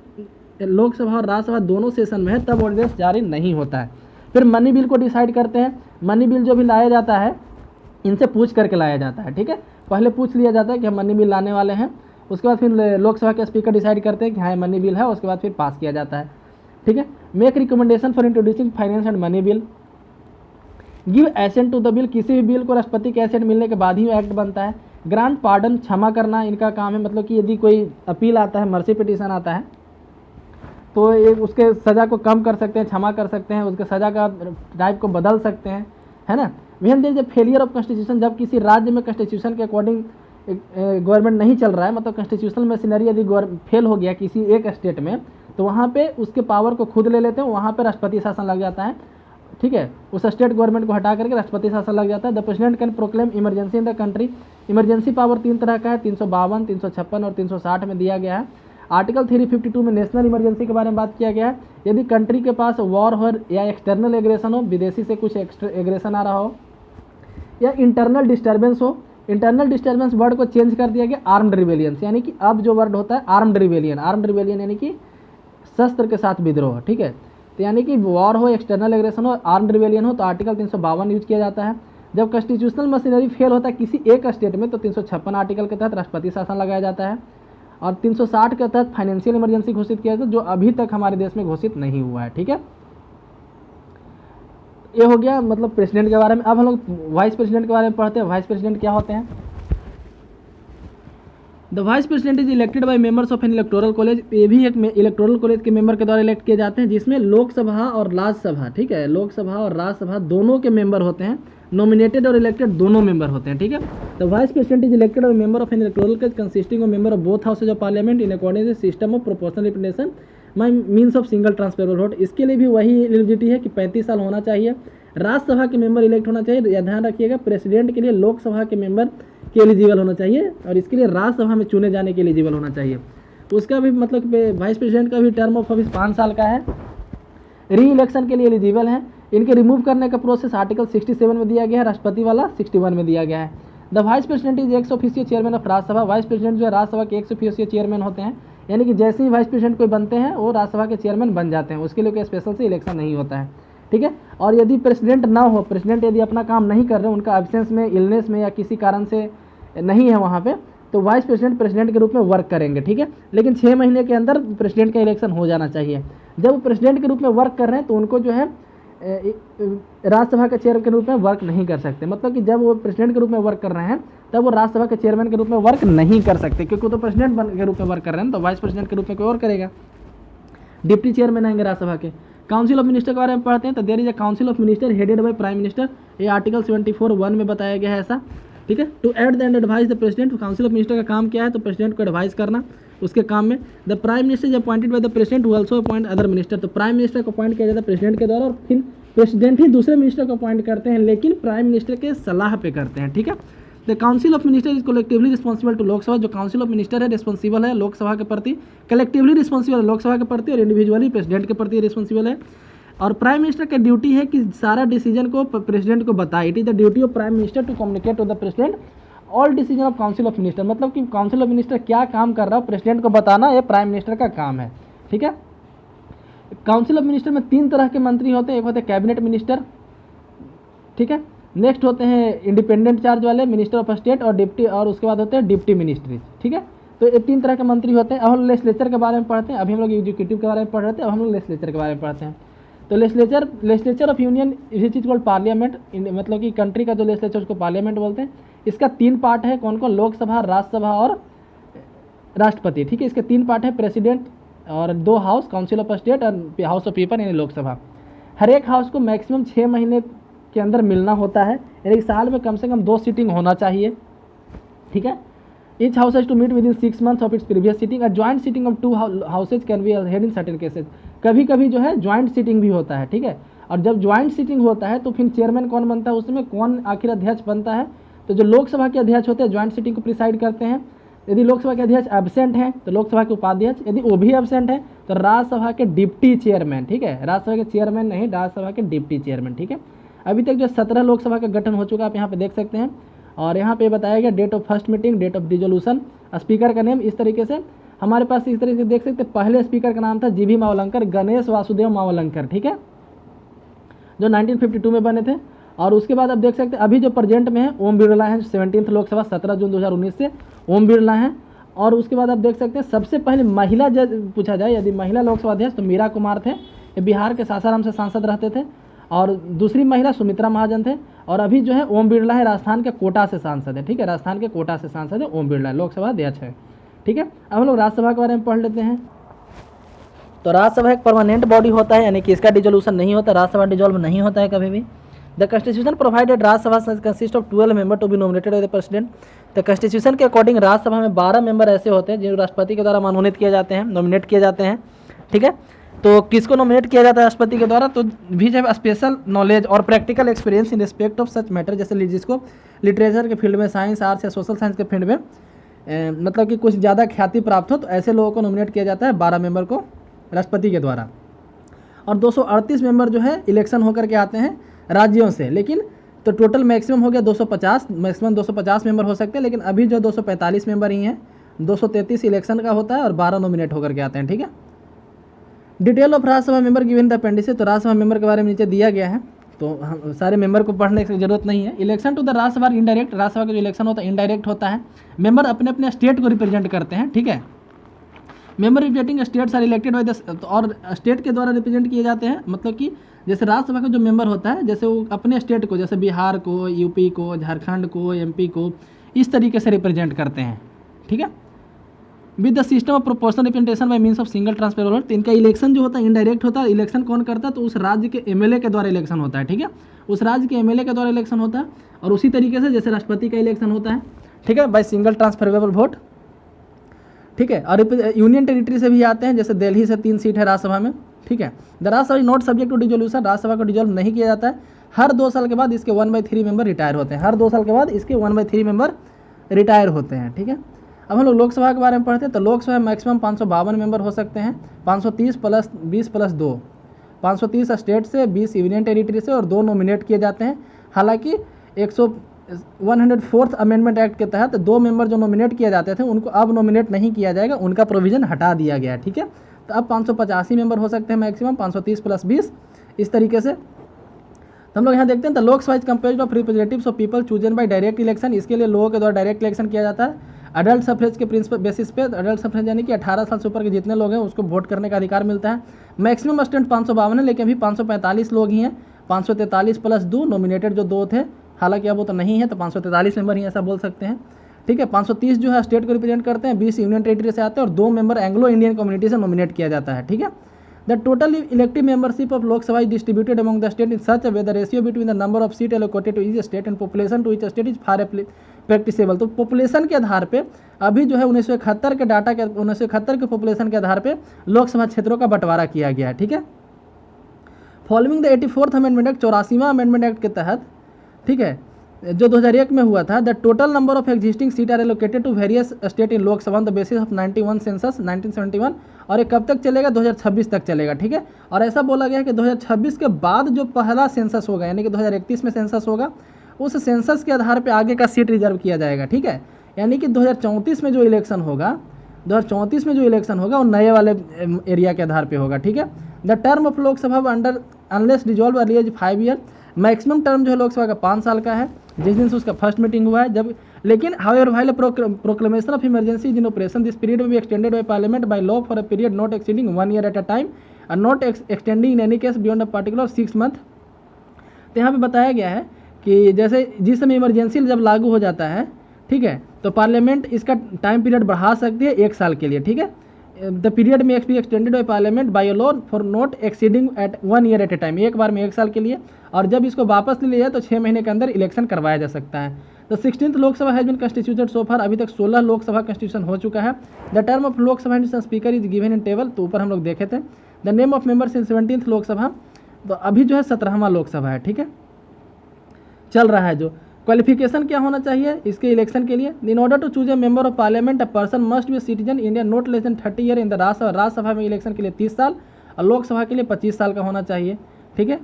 लोकसभा और राज्यसभा दोनों सेशन में है तब ऑर्डिनेंस जारी नहीं होता है। फिर मनी बिल को डिसाइड करते हैं। मनी बिल जो भी लाया जाता है इनसे पूछ करके लाया जाता है, ठीक है। पहले पूछ लिया जाता है कि हम मनी बिल लाने वाले हैं, उसके बाद फिर लोकसभा के स्पीकर डिसाइड करते हैं कि हाँ मनी बिल है, उसके बाद फिर पास किया जाता है, ठीक है। Make recommendation for introducing finance and money bill, give assent to the bill, किसी भी बिल को राष्ट्रपति के एसेंट मिलने के बाद ही एक्ट बनता है। ग्रांट पार्डन, क्षमा करना इनका काम है, मतलब कि यदि कोई अपील आता है, मर्सी पिटीशन आता है तो ये उसके सज़ा को कम कर सकते हैं, क्षमा कर सकते हैं, उसके सज़ा का टाइप को बदल सकते हैं, है ना। When there is failure of constitution, जब किसी राज्य में कॉन्स्टिट्यूशन के अकॉर्डिंग गवर्नमेंट नहीं चल रहा है, मतलब कॉन्स्टिट्यूशनल मशीनरी यदि फेल हो गया किसी एक स्टेट में, तो वहाँ पे उसके पावर को खुद ले लेते हैं, वहाँ पे राष्ट्रपति शासन लग जाता है, ठीक है। उस स्टेट गवर्नमेंट को हटा करके राष्ट्रपति शासन लग जाता है। The president can proclaim emergency in the country, emergency power 3 तरह का है, 352, 356 और 360 में दिया गया है। आर्टिकल 352 में नेशनल इमरजेंसी के बारे में बात किया गया है। यदि कंट्री के पास वॉर हो या एक्सटर्नल एग्रेशन हो, विदेशी से कुछ एग्रेशन आ रहा हो, या इंटरनल डिस्टर्बेंस हो, इंटरनल डिस्टर्बेंस वर्ड को चेंज कर दिया गया आर्म्ड रिवेलियन, यानी कि अब जो वर्ड होता है आर्म्ड रिवेलियन, आर्म्ड रिवेलियन यानी कि शस्त्र के साथ विद्रोह, ठीक है। तो यानी कि वॉर हो, एक्सटर्नल एग्रेशन हो, आर्म्ड रिवेलियन हो तो आर्टिकल 352 यूज किया जाता है। जब कॉन्स्टिट्यूशनल मशीनरी फेल होता है किसी एक स्टेट में तो 356 आर्टिकल के तहत राष्ट्रपति शासन लगाया जाता है, और 360 के तहत फाइनेंशियल इमरजेंसी घोषित किया जाता है, जो अभी तक हमारे देश में घोषित नहीं हुआ है, ठीक है। ये हो गया मतलब प्रेसिडेंट के बारे में। अब हम लोग वाइस प्रेसिडेंट के बारे में पढ़ते हैं। वाइस प्रेसिडेंट क्या होते हैं? The vice president is elected bye members of an electoral college, ये भी एक इलेक्टोरल कॉलेज के मेंबर के द्वारा इलेक्ट किए जाते हैं, जिसमें लोकसभा और राज्यसभा, ठीक है, लोकसभा और राज्यसभा दोनों के मेंबर होते हैं, नॉमिनेटेड और इलेक्टेड दोनों मेंबर होते हैं, ठीक है। The vice president is elected by member of an electoral college consisting of member of both houses of parliament in according to system of proportional representation by means of single transferable vote. इसके लिए भी वही eligibility है कि 35 साल होना चाहिए, राज्यसभा के मेंबर इलेक्ट होना चाहिए। या ध्यान रखिएगा प्रेसिडेंट के लिए लोकसभा के मेंबर के एलिजिबल होना चाहिए और इसके लिए राज्यसभा में चुने जाने के एलिजिबल होना चाहिए। उसका भी मतलब वाइस प्रेसिडेंट का भी टर्म ऑफ ऑफिस 5 साल का है, री इलेक्शन के लिए एलिजिबल है। इनके रिमूव करने का प्रोसेस आर्टिकल 67 में दिया गया है, राष्ट्रपति वाला 61 में दिया गया है। The vice president is x official chairman of Rajya Sabha, vice president जो है राज्यसभा के एक्स ऑफिशियल चेयरमैन होते हैं, यानी कि जैसे ही वाइस प्रेसिडेंट कोई बनते हैं वो राज्यसभा के चेयरमैन बन जाते हैं, उसके लिए कोई स्पेशल से इलेक्शन नहीं होता है, ठीक है। और यदि प्रेसिडेंट ना हो, प्रेसिडेंट यदि अपना काम नहीं कर रहे, उनका एब्सेंस में, इलनेस में या किसी कारण से नहीं है वहाँ पे, तो वाइस प्रेसिडेंट प्रेसिडेंट के रूप में वर्क करेंगे, ठीक है। लेकिन 6 महीने के अंदर प्रेसिडेंट का इलेक्शन हो जाना चाहिए। जब प्रेसिडेंट के रूप में वर्क कर रहे हैं तो उनको जो है राज्यसभा के चेयर के रूप में वर्क नहीं कर सकते, मतलब कि जब वो प्रेसिडेंट के रूप में वर्क कर रहे हैं तब वो राज्यसभा के चेयरमैन के रूप में वर्क नहीं कर सकते, क्योंकि वो तो प्रेसिडेंट के रूप में वर्क कर रहे हैं, तो वाइस प्रेसिडेंट के रूप में कोई और करेगा। डिप्टी चेयरमैन आएंगे राज्यसभा के। काउंसिल ऑफ मिनिस्टर के बारे में पढ़ते हैं तो there is a council of minister headed by prime minister, ये आर्टिकल 74(1) में बताया गया है ऐसा, ठीक है। To at the end advise the president, council of minister का काम क्या है? तो प्रेसिडेंट को एडवाइस करना उसके काम में। The prime minister is appointed by the president who also appoint other minister, तो प्राइम मिनिस्टर को अपॉइंट किया जाता है प्रेसिडेंट के द्वारा और फिर प्रेसिडेंट ही दूसरे मिनिस्टर को अपॉइंट करते हैं, लेकिन प्राइम मिनिस्टर के सलाह पे करते हैं, ठीक है। The council of minister is collectively responsible to Lok Sabha, जो काउंसिल ऑफ मिनिस्टर है रिस्पॉन्सिबल है लोकसभा के प्रति, कलेक्टिवली रिस्पॉन्सिबल है लोकसभा के प्रति और इंडिविजुअली प्रेसिडेंट के प्रति रिस्पॉन्सिबल है। और प्राइम मिनिस्टर की ड्यूटी है कि सारा डिसीजन को प्रेसिडेंट को बताए। It is the duty of prime minister to communicate to the president all decision of council of minister, मतलब कि काउंसिल ऑफ मिनिस्टर क्या काम कर रहा है प्रेसिडेंट को बताना, ये प्राइम मिनिस्टर का काम है, ठीक है। काउंसिल ऑफ मिनिस्टर में 3 तरह के मंत्री होते हैं, एक होते हैं कैबिनेट मिनिस्टर, ठीक है, नेक्स्ट होते हैं इंडिपेंडेंट चार्ज वाले मिनिस्टर ऑफ स्टेट और डिप्टी, और उसके बाद होते हैं डिप्टी मिनिस्ट्री, ठीक है। तो ये 3 तरह के मंत्री होते हैं। अब हम लेजिस्लेचर के बारे में पढ़ते हैं, अभी हम लोग एग्जीक्यूटिव के बारे में पढ़ रहे थे, अब हम लोग लेजिस्लेचर के बारे में पढ़ते हैं। तो legislature of union which is called parliament, मतलब कि कंट्री का जो लेजिस्लेचर उसको पार्लियामेंट बोलते हैं। इसका 3 पार्ट है, कौन कौन? लोकसभा, राज्यसभा और राष्ट्रपति, ठीक है। इसके 3 पार्ट है, प्रेसिडेंट और 2 हाउस, काउंसिल ऑफ स्टेट और हाउस ऑफ पीपल यानी लोकसभा। हर एक हाउस को मैक्सिमम 6 महीने के अंदर मिलना होता है, यानी साल में कम से कम 2 सीटिंग होना चाहिए, ठीक है। Each house has to meet within 6 months of its previous sitting. Joint sitting of 2 houses can be held in certain cases, कभी कभी जो है ज्वाइंट सीटिंग भी होता है, ठीक है। और जब ज्वाइंट सीटिंग होता है तो फिर चेयरमैन कौन बनता है, उसमें कौन आखिर अध्यक्ष बनता है, तो जो लोकसभा के अध्यक्ष होते हैं ज्वाइंट सिटिंग को प्रिसाइड करते हैं। यदि लोकसभा के अध्यक्ष एब्सेंट हैं तो लोकसभा के उपाध्यक्ष, यदि वो भी एब्सेंट है तो राज्यसभा के डिप्टी चेयरमैन, ठीक है, राज्यसभा के चेयरमैन नहीं, राज्यसभा के डिप्टी चेयरमैन, ठीक है। अभी तक जो 17 लोकसभा का गठन हो चुका है, आप यहाँ पे देख सकते हैं। और यहाँ पे बताया गया date of first meeting, date of dissolution, speaker का नेम, इस तरीके से हमारे पास इस तरीके से देख सकते हैं। पहले स्पीकर का नाम था जीवी मावलंकर, गणेश वासुदेव मावलंकर, ठीक है, जो 1952 में बने थे। और उसके बाद आप देख सकते हैं अभी जो प्रेजेंट में है ओम बिरला है, 17th लोकसभा 17 जून 2019 से ओम बिरला हैं। और उसके बाद आप देख सकते हैं सबसे पहले महिला जज पूछा जाए, यदि महिला लोकसभा अध्यक्ष तो मीरा कुमार थे, ये बिहार के सासाराम से सांसद रहते थे। और दूसरी महिला सुमित्रा महाजन थे। और अभी जो है ओम बिरला है, राजस्थान के कोटा से सांसद है, ठीक है, राजस्थान के कोटा से सांसद है ओम बिरला, लोकसभा अध्यक्ष है, ठीक है। अब हम लोग राज्यसभा के बारे में पढ़ लेते हैं। तो राज्यसभा एक परमानेंट बॉडी होता है, यानी कि इसका डिसोल्यूशन नहीं होता, राज्यसभा डिजोल्व नहीं होता है कभी भी। The constitution provided Rajya Sabha consist of 12 member to be nominated by the president. The constitution के अकॉर्डिंग राज्यसभा में 12 मेंबर ऐसे होते हैं जिन्हें राष्ट्रपति के द्वारा मनोनीत किए जाते हैं, नॉमिनेट किए जाते हैं, ठीक है। तो किसको नॉमिनेट किया जाता है राष्ट्रपति के द्वारा? तो भी जब स्पेशल नॉलेज और practical experience in respect of such matter, जैसे जिसको लिटरेचर के फील्ड में, साइंस, आर्ट्स या सोशल साइंस के फील्ड में मतलब कि कुछ ज़्यादा ख्याति प्राप्त हो, तो ऐसे लोगों को नॉमिनेट किया जाता है 12 मेंबर को राष्ट्रपति के द्वारा। और 238 मेंबर जो है इलेक्शन होकर के आते हैं राज्यों से, लेकिन तो टोटल मैक्सिमम हो गया 250, मैक्सिमम 250 मेंबर हो सकते हैं, लेकिन अभी जो 245 मेंबर ही हैं, 233 इलेक्शन का होता है और 12 नॉमिनेट होकर के आते हैं, ठीक है। Detail of Rajya Sabha member given the appendix, तो राज्यसभा मेंबर के बारे में नीचे दिया गया है, तो हम सारे मेंबर को पढ़ने की जरूरत नहीं है। Election to the Rajya Sabha indirect, Rajya Sabha का जो इलेक्शन होता है इनडायरेक्ट होता है। मेंबर अपने अपने स्टेट को रिप्रेजेंट करते हैं, ठीक है। Member representing states are elected by the, और स्टेट के द्वारा रिप्रेजेंट किए जाते हैं, मतलब कि जैसे राज्यसभा का जो मेंबर होता है, जैसे वो अपने स्टेट को, जैसे बिहार को, यूपी को, झारखंड को, एमपी को, इस तरीके से रिप्रेजेंट करते हैं, ठीक है। With the system of proportional representation by means of single transfer vote, तो इनका इलेक्शन जो होता है इनडायरेक्ट होता है। इलेक्शन कौन करता है? तो उस राज्य के एमएलए के द्वारा इलेक्शन होता है, ठीक है, उस राज्य के एमएलए के द्वारा इलेक्शन होता है। और उसी तरीके से जैसे राष्ट्रपति का इलेक्शन होता है, ठीक है, बाय सिंगल ट्रांसफरेबल वोट, ठीक है। और यूनियन टेरिटरी से भी आते हैं, जैसे दिल्ली से 3 सीट है राज्यसभा में, ठीक है। The Rajya Sabha is not subject to dissolution, Rajya Sabha को डिसोल्व नहीं किया जाता है। हर 2 साल के बाद इसके 1/3 मेंबर रिटायर होते हैं, हर 2 साल के बाद इसके 1/3 मेंबर रिटायर होते हैं, ठीक है। अब हम लोग लोकसभा के बारे में पढ़ते हैं। तो लोकसभा में मैक्सिमम 552 मेंबर हो सकते हैं, 530 + 20 + 2, 530 स्टेट से, 20 यूनियन टेरिटरी से और 2 नॉमिनेट किए जाते हैं। हालांकि 104th अमेंडमेंट एक्ट के तहत 2 मेंबर जो नॉमिनेट किए जाते थे उनको अब नॉमिनेट नहीं किया जाएगा, उनका प्रोविज़न हटा दिया गया है, ठीक है। तो अब 585 मेंबर हो सकते हैं मैक्सिमम, 530 + 20, इस तरीके से। तो हम लोग यहाँ देखते हैं, तो Lok Sabha is compared of representatives of people chosen bye direct election, इसके लिए लोगों के द्वारा डायरेक्ट इलेक्शन किया जाता है। अडल्ट सफरेज के प्रिंसिपल बेसिस पे, अडल्ट सफरेज यानी कि 18 साल से ऊपर के जितने लोग हैं उसको वोट करने का अधिकार मिलता है। मैक्सिमम स्ट्रेंथ 552 है, लेकिन अभी 545 लोग ही हैं, 543 + 2 नॉमिनेटेड जो 2 थे, हालांकि अब वो तो नहीं है, तो 543 मेंबर ही ऐसा बोल सकते हैं, ठीक है। 530 जो है स्टेट को रिप्रेजेंट करते हैं, 20 यूनियन टेरिटरी से आते हैं और 2 मेंबर एंग्लो इंडियन कम्युनिटी से नॉमिनेट किया जाता है, ठीक है। The total elective membership of Lok Sabha is distributed among the state in such a way the ratio between the number of seat allocated to each state and population to each state is far practicable. तो population के आधार पे अभी जो है 1971 के data के 1971 के पॉपुलेशन के आधार पे लोकसभा क्षेत्रों का बंटवारा किया गया है, ठीक है। Following the 84th amendment act, 84वां अमेंडमेंट एक्ट के तहत, ठीक है, जो 2001 में हुआ था, the total number of existing seat are allocated to various state in Lok Sabha on the basis of 91 census 1971, और ये कब तक चलेगा? 2026 तक चलेगा, ठीक है। और ऐसा बोला गया है कि 2026 के बाद जो पहला सेंसस होगा, यानी कि 2031 में सेंसस होगा, उस सेंसस के आधार पर आगे का सीट रिजर्व किया जाएगा, ठीक है। यानी कि 2034 में जो इलेक्शन होगा, 2034 में जो इलेक्शन होगा वो नए वाले एरिया के आधार पे होगा, ठीक है। The term of Lok Sabha under unless dissolve early 5 year, maximum term जो है लोकसभा का 5 साल का है, जिस दिन से उसका फर्स्ट मीटिंग हुआ है। जब लेकिन however while proclamation of emergency in operation this period में be extended by parliament by law for a period not exceeding 1 year at a time और not extending in any case beyond a particular 6 month. तो यहाँ पे बताया गया है कि जैसे जिस समय इमरजेंसी जब लागू हो जाता है, ठीक है, तो पार्लियामेंट इसका टाइम पीरियड बढ़ा सकती है 1 साल के लिए, ठीक है। द पीरियड में be extended by parliament by law for not exceeding at 1 year at a time, एक बार में 1 साल के लिए। और जब इसको वापस ले लिया जाए तो 6 महीने के अंदर इलेक्शन करवाया जा सकता है। तो 16th Lok Sabha has been constituted so far, अभी तक 16 लोकसभा कंस्टिट्यूशन हो चुका है। The term of Lok Sabha and speaker is given in table, तो ऊपर हम लोग देखे थे। The name of members in 17th Lok Sabha, तो अभी जो है 17वां लोकसभा है, ठीक है, चल रहा है जो। क्वालिफिकेशन क्या होना चाहिए इसके इलेक्शन के लिए? In order to choose a member of parliament a person must be citizen India not less than 30 year in the Rajya Sabha में इलेक्शन के लिए 30 साल और लोकसभा के लिए 25 साल का होना चाहिए। ठीक है।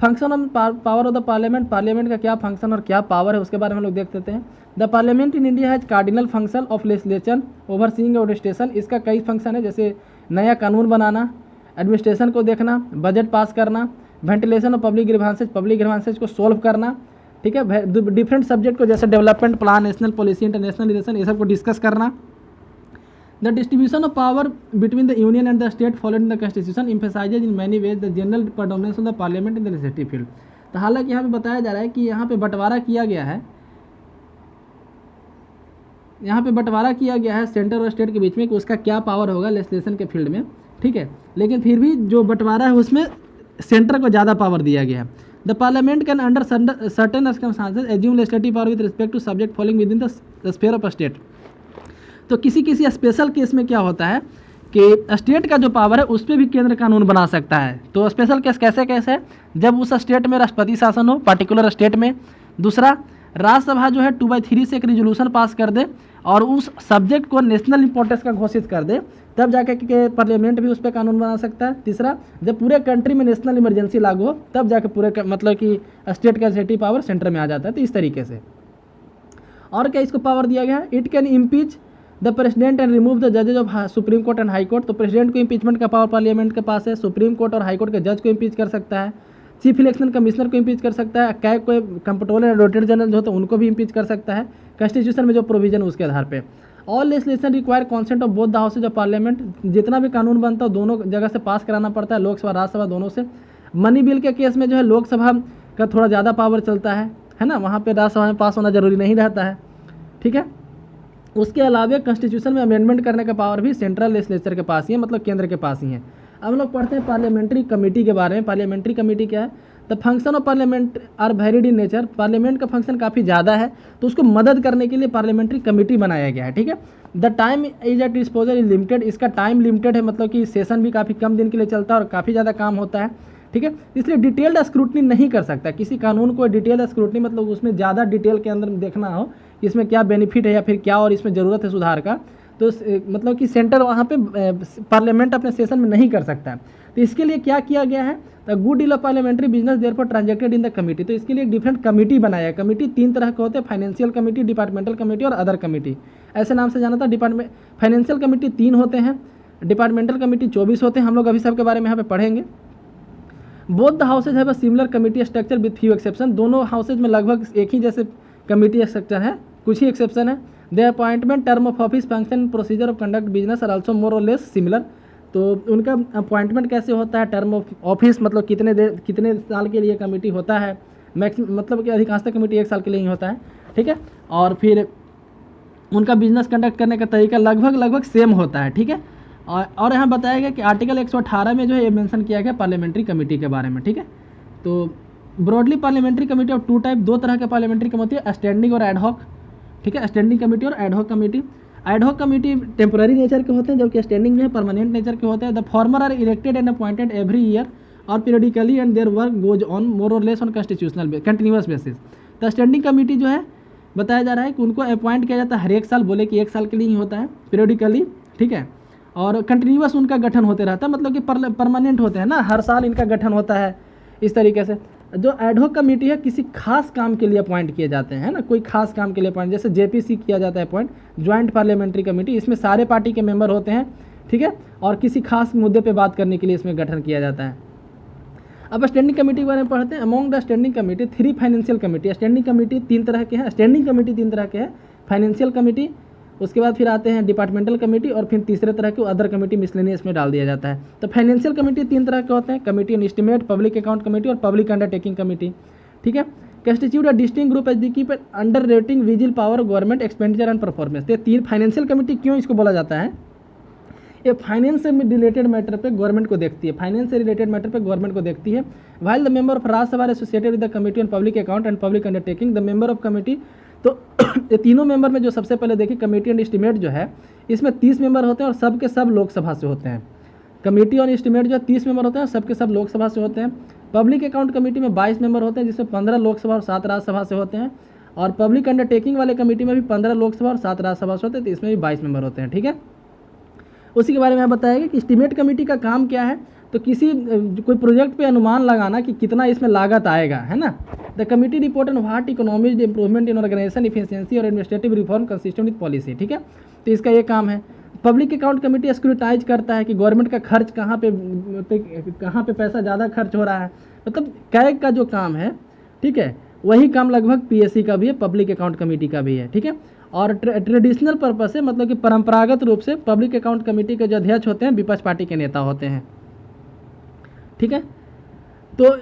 Function of power of the parliament, parliament का क्या फंक्शन और क्या पावर है उसके बारे में हम लोग देख लेते हैं। The parliament in India has cardinal function of legislation overseeing administration. इसका कई फंक्शन है, जैसे नया कानून बनाना, एडमिनिस्ट्रेशन को देखना, बजट पास करना, वेंटिलेशन ऑफ पब्लिक ग्रीवांसेज को सोल्व करना। ठीक है। डिफरेंट सब्जेक्ट को जैसे development plan, national policy, international relation, ये सब को डिस्कस करना। The distribution of power between the union and the state following the constitution emphasises in many ways the general predominance of the parliament in the legislative field. तो हालांकि यहाँ पे बताया जा रहा है कि यहाँ पे बंटवारा किया गया है, यहाँ पे बंटवारा किया गया है सेंटर और स्टेट के बीच में कि उसका क्या पावर होगा लेजिस्लेशन के फील्ड में। ठीक है। लेकिन फिर भी जो बंटवारा है उसमें सेंटर को ज़्यादा पावर दिया गया है। The parliament can under certain circumstances assume legislative power with respect to subject falling within the sphere of state. तो किसी किसी स्पेशल केस में क्या होता है कि स्टेट का जो पावर है उस पर भी केंद्र कानून बना सकता है। तो स्पेशल केस कैसे है? जब उस स्टेट में राष्ट्रपति शासन हो पार्टिकुलर स्टेट में। दूसरा, राज्यसभा जो है 2/3 से एक रिजोल्यूशन पास कर दे और उस सब्जेक्ट को नेशनल इंपॉर्टेंस का घोषित कर दे, तब जाके के पार्लियामेंट भी उस पर कानून बना सकता है। तीसरा, जब पूरे कंट्री में नेशनल इमरजेंसी लागू हो तब जाके पूरे मतलब कि स्टेट का लेजिस्लेटिव पावर सेंटर में आ जाता है। तो इस तरीके से और क्या इसको पावर दिया गया है? It can impeach the president and remove the जजेज of supreme court and high court. तो प्रेसिडेंट को इम्पीचमेंट का पावर पार्लियामेंट के पास है। सुप्रीम कोर्ट और हाई कोर्ट के जज को इम्पीच कर सकता है। चीफ इलेक्शन कमिश्नर को इम्पीच कर सकता है। कैग को कंप्ट्रोलर एंड ऑडिटर जनरल जो होते हैं उनको भी इम्पीच कर सकता है कॉन्स्टिट्यूशन में जो प्रोविजन उसके आधार पे। All legislation require consent of both the houses of parliament. जितना भी कानून बनता है दोनों जगह से पास कराना पड़ता है, लोकसभा राज्यसभा दोनों से। मनी बिल के केस में जो है लोकसभा का थोड़ा ज़्यादा पावर चलता है ना, वहाँ पे राज्यसभा में पास होना जरूरी नहीं रहता है। ठीक है। उसके अलावा कॉन्स्टिट्यूशन में अमेंडमेंट करने का पावर भी सेंट्रल लेजिस्लेचर के पास ही है, मतलब केंद्र के पास ही है। अब हम लोग पढ़ते हैं पार्लियामेंट्री कमेटी के बारे में। पार्लियामेंट्री कमेटी क्या है? The function of parliament are varied in nature. Parliament का फंक्शन काफ़ी ज़्यादा है, तो उसको मदद करने के लिए पार्लियामेंट्री कमेटी बनाया गया है। ठीक है। The time is at disposal is limited. इसका टाइम लिमिटेड है, मतलब कि सेशन भी काफ़ी कम दिन के लिए चलता है और काफ़ी ज़्यादा काम होता है। ठीक है। इसलिए डिटेल्ड स्क्रूटनी नहीं कर सकता किसी कानून को। डिटेल्ड स्क्रूटनी मतलब उसमें ज़्यादा डिटेल के अंदर देखना हो इसमें क्या बेनिफिट है या फिर क्या और इसमें ज़रूरत है सुधार का, तो मतलब कि सेंटर वहाँ पे पार्लियामेंट अपने सेशन में नहीं कर सकता। तो इसके लिए क्या किया गया है? The good deal of parliamentary business therefore transacted in the committee. तो इसके लिए एक डिफरेंट कमिटी बनाया है। कमिटी 3 तरह के होते हैं, फाइनेंशियल कमिटी, डिपार्टमेंटल कमिटी और अदर कमिटी। ऐसे नाम से जाना था। डिपार्टमेंट फाइनेंशियल कमिटी 3 होते हैं, डिपार्टमेंटल कमिटी 24 होते हैं। हम लोग अभी सबके बारे में यहाँ पे पढ़ेंगे। Both the houses have a similar committee structure with few exception. दोनों हाउसेज में लगभग एक ही जैसे कमिटी स्ट्रक्चर है, कुछ ही एक्सेप्शन है। The appointment, term of office, function, procedure of conduct business are also more और लेस सिमिलर। तो उनका अपॉइंटमेंट कैसे होता है, टर्म ऑफ ऑफिस मतलब कितने साल के लिए कमेटी होता है, मैक्सिमम मतलब कि अधिकांशतः कमेटी 1 साल के लिए ही होता है। ठीक है। और फिर उनका बिजनेस कंडक्ट करने का तरीका लगभग सेम होता है। ठीक है। और यहाँ बताया गया कि आर्टिकल 118 में जो है ये मेंशन किया गया पार्लियामेंट्री कमेटी के बारे में। ठीक है। तो broadly parliamentary committee of 2 type, 2 तरह के पार्लियामेंट्री कमेटी है, स्टैंडिंग और एडहॉक। ठीक है। स्टैंडिंग कमेटी और ad hoc committee. Ad hoc committee temporary nature के होते हैं, जबकि स्टैंडिंग में परमानेंट नेचर के होते हैं। The former are elected and appointed every year और periodically and their work goes on more और less on constitutional continuous basis. तो स्टैंडिंग कमेटी जो है बताया जा रहा है कि उनको अपॉइंट किया जाता है हर 1 साल, बोले कि 1 साल के लिए ही होता है, पीरियडिकली। ठीक है। और कंटिन्यूअस उनका गठन होते रहता है, मतलब कि परमानेंट होते हैं ना, हर साल इनका गठन होता है। इस तरीके से जो एडहॉक कमेटी है किसी खास काम के लिए अपॉइंट किए जाते हैं ना, कोई खास काम के लिए अपॉइंट, जैसे जेपीसी किया जाता है अपॉइंट, ज्वाइंट पार्लियामेंट्री कमेटी। इसमें सारे पार्टी के मेंबर होते हैं। ठीक है। और किसी खास मुद्दे पे बात करने के लिए इसमें गठन किया जाता है। अब स्टैंडिंग कमेटी के बारे में पढ़ते हैं। Among the standing committee 3 financial committee. Standing committee 3 तरह के हैं। स्टैंडिंग कमेटी 3 तरह के हैं, फाइनेंशियल कमेटी, उसके बाद फिर आते हैं डिपार्टमेंटल कमेटी और फिर तीसरे तरह के अदर कमेटी मिसलेनियस में डाल दिया जाता है। तो फाइनेंशियल कमेटी 3 तरह के होते हैं, committee on estimate, public account committee और पब्लिक अंडरटेकिंग कमेटी। ठीक है। Constitute a distinct group as the keep under rating vigil power government expenditure and performance. तो 3 फाइनेंशियल कमेटी क्यों इसको बोला जाता है? ये फाइनेंस से रिलेटेड मैटर पे गवर्नमेंट को देखती है, फाइनेंस से रिलेटेड मैटर पे गवर्नमेंट को देखती है। While the member of Rajya Sabha associated with the committee on public account and public undertaking, the member of committee. तो ये तीनों मेंबर में जो सबसे पहले देखिए कमेटी ऑन एस्टीमेट जो है, इसमें 30 मेंबर होते हैं और सब के सब लोकसभा से होते हैं। कमेटी ऑन एस्टीमेट जो है 30 मेंबर होते हैं, सब के सब लोकसभा से होते हैं। पब्लिक अकाउंट कमेटी में 22 मेंबर होते हैं, जिसमें 15 लोकसभा और 7 राज्यसभा से होते हैं। और पब्लिक अंडरटेकिंग वाले कमेटी में भी 15 लोकसभा और 7 राज्यसभा से होते हैं, तो इसमें भी 22 मेंबर होते हैं। ठीक है, उसी के बारे में बताएगा कि एस्टीमेट कमेटी का काम क्या है। तो किसी कोई प्रोजेक्ट पे अनुमान लगाना कि कितना इसमें लागत आएगा, है ना। The committee report on what economic improvement in organisation efficiency और administrative reform consistent with policy. ठीक है, तो इसका ये काम है। पब्लिक अकाउंट कमेटी स्क्रूटाइज करता है कि गवर्नमेंट का खर्च कहाँ पे पैसा ज़्यादा खर्च हो रहा है, मतलब कैग का जो काम है, ठीक है, वही काम लगभग पीएससी का भी है, पब्लिक अकाउंट कमेटी का भी है। ठीक है, और ट्रेडिशनल पर्पज से, मतलब कि परंपरागत रूप से पब्लिक अकाउंट कमेटी के जो अध्यक्ष होते हैं विपक्ष पार्टी के नेता होते हैं। ठीक है, तो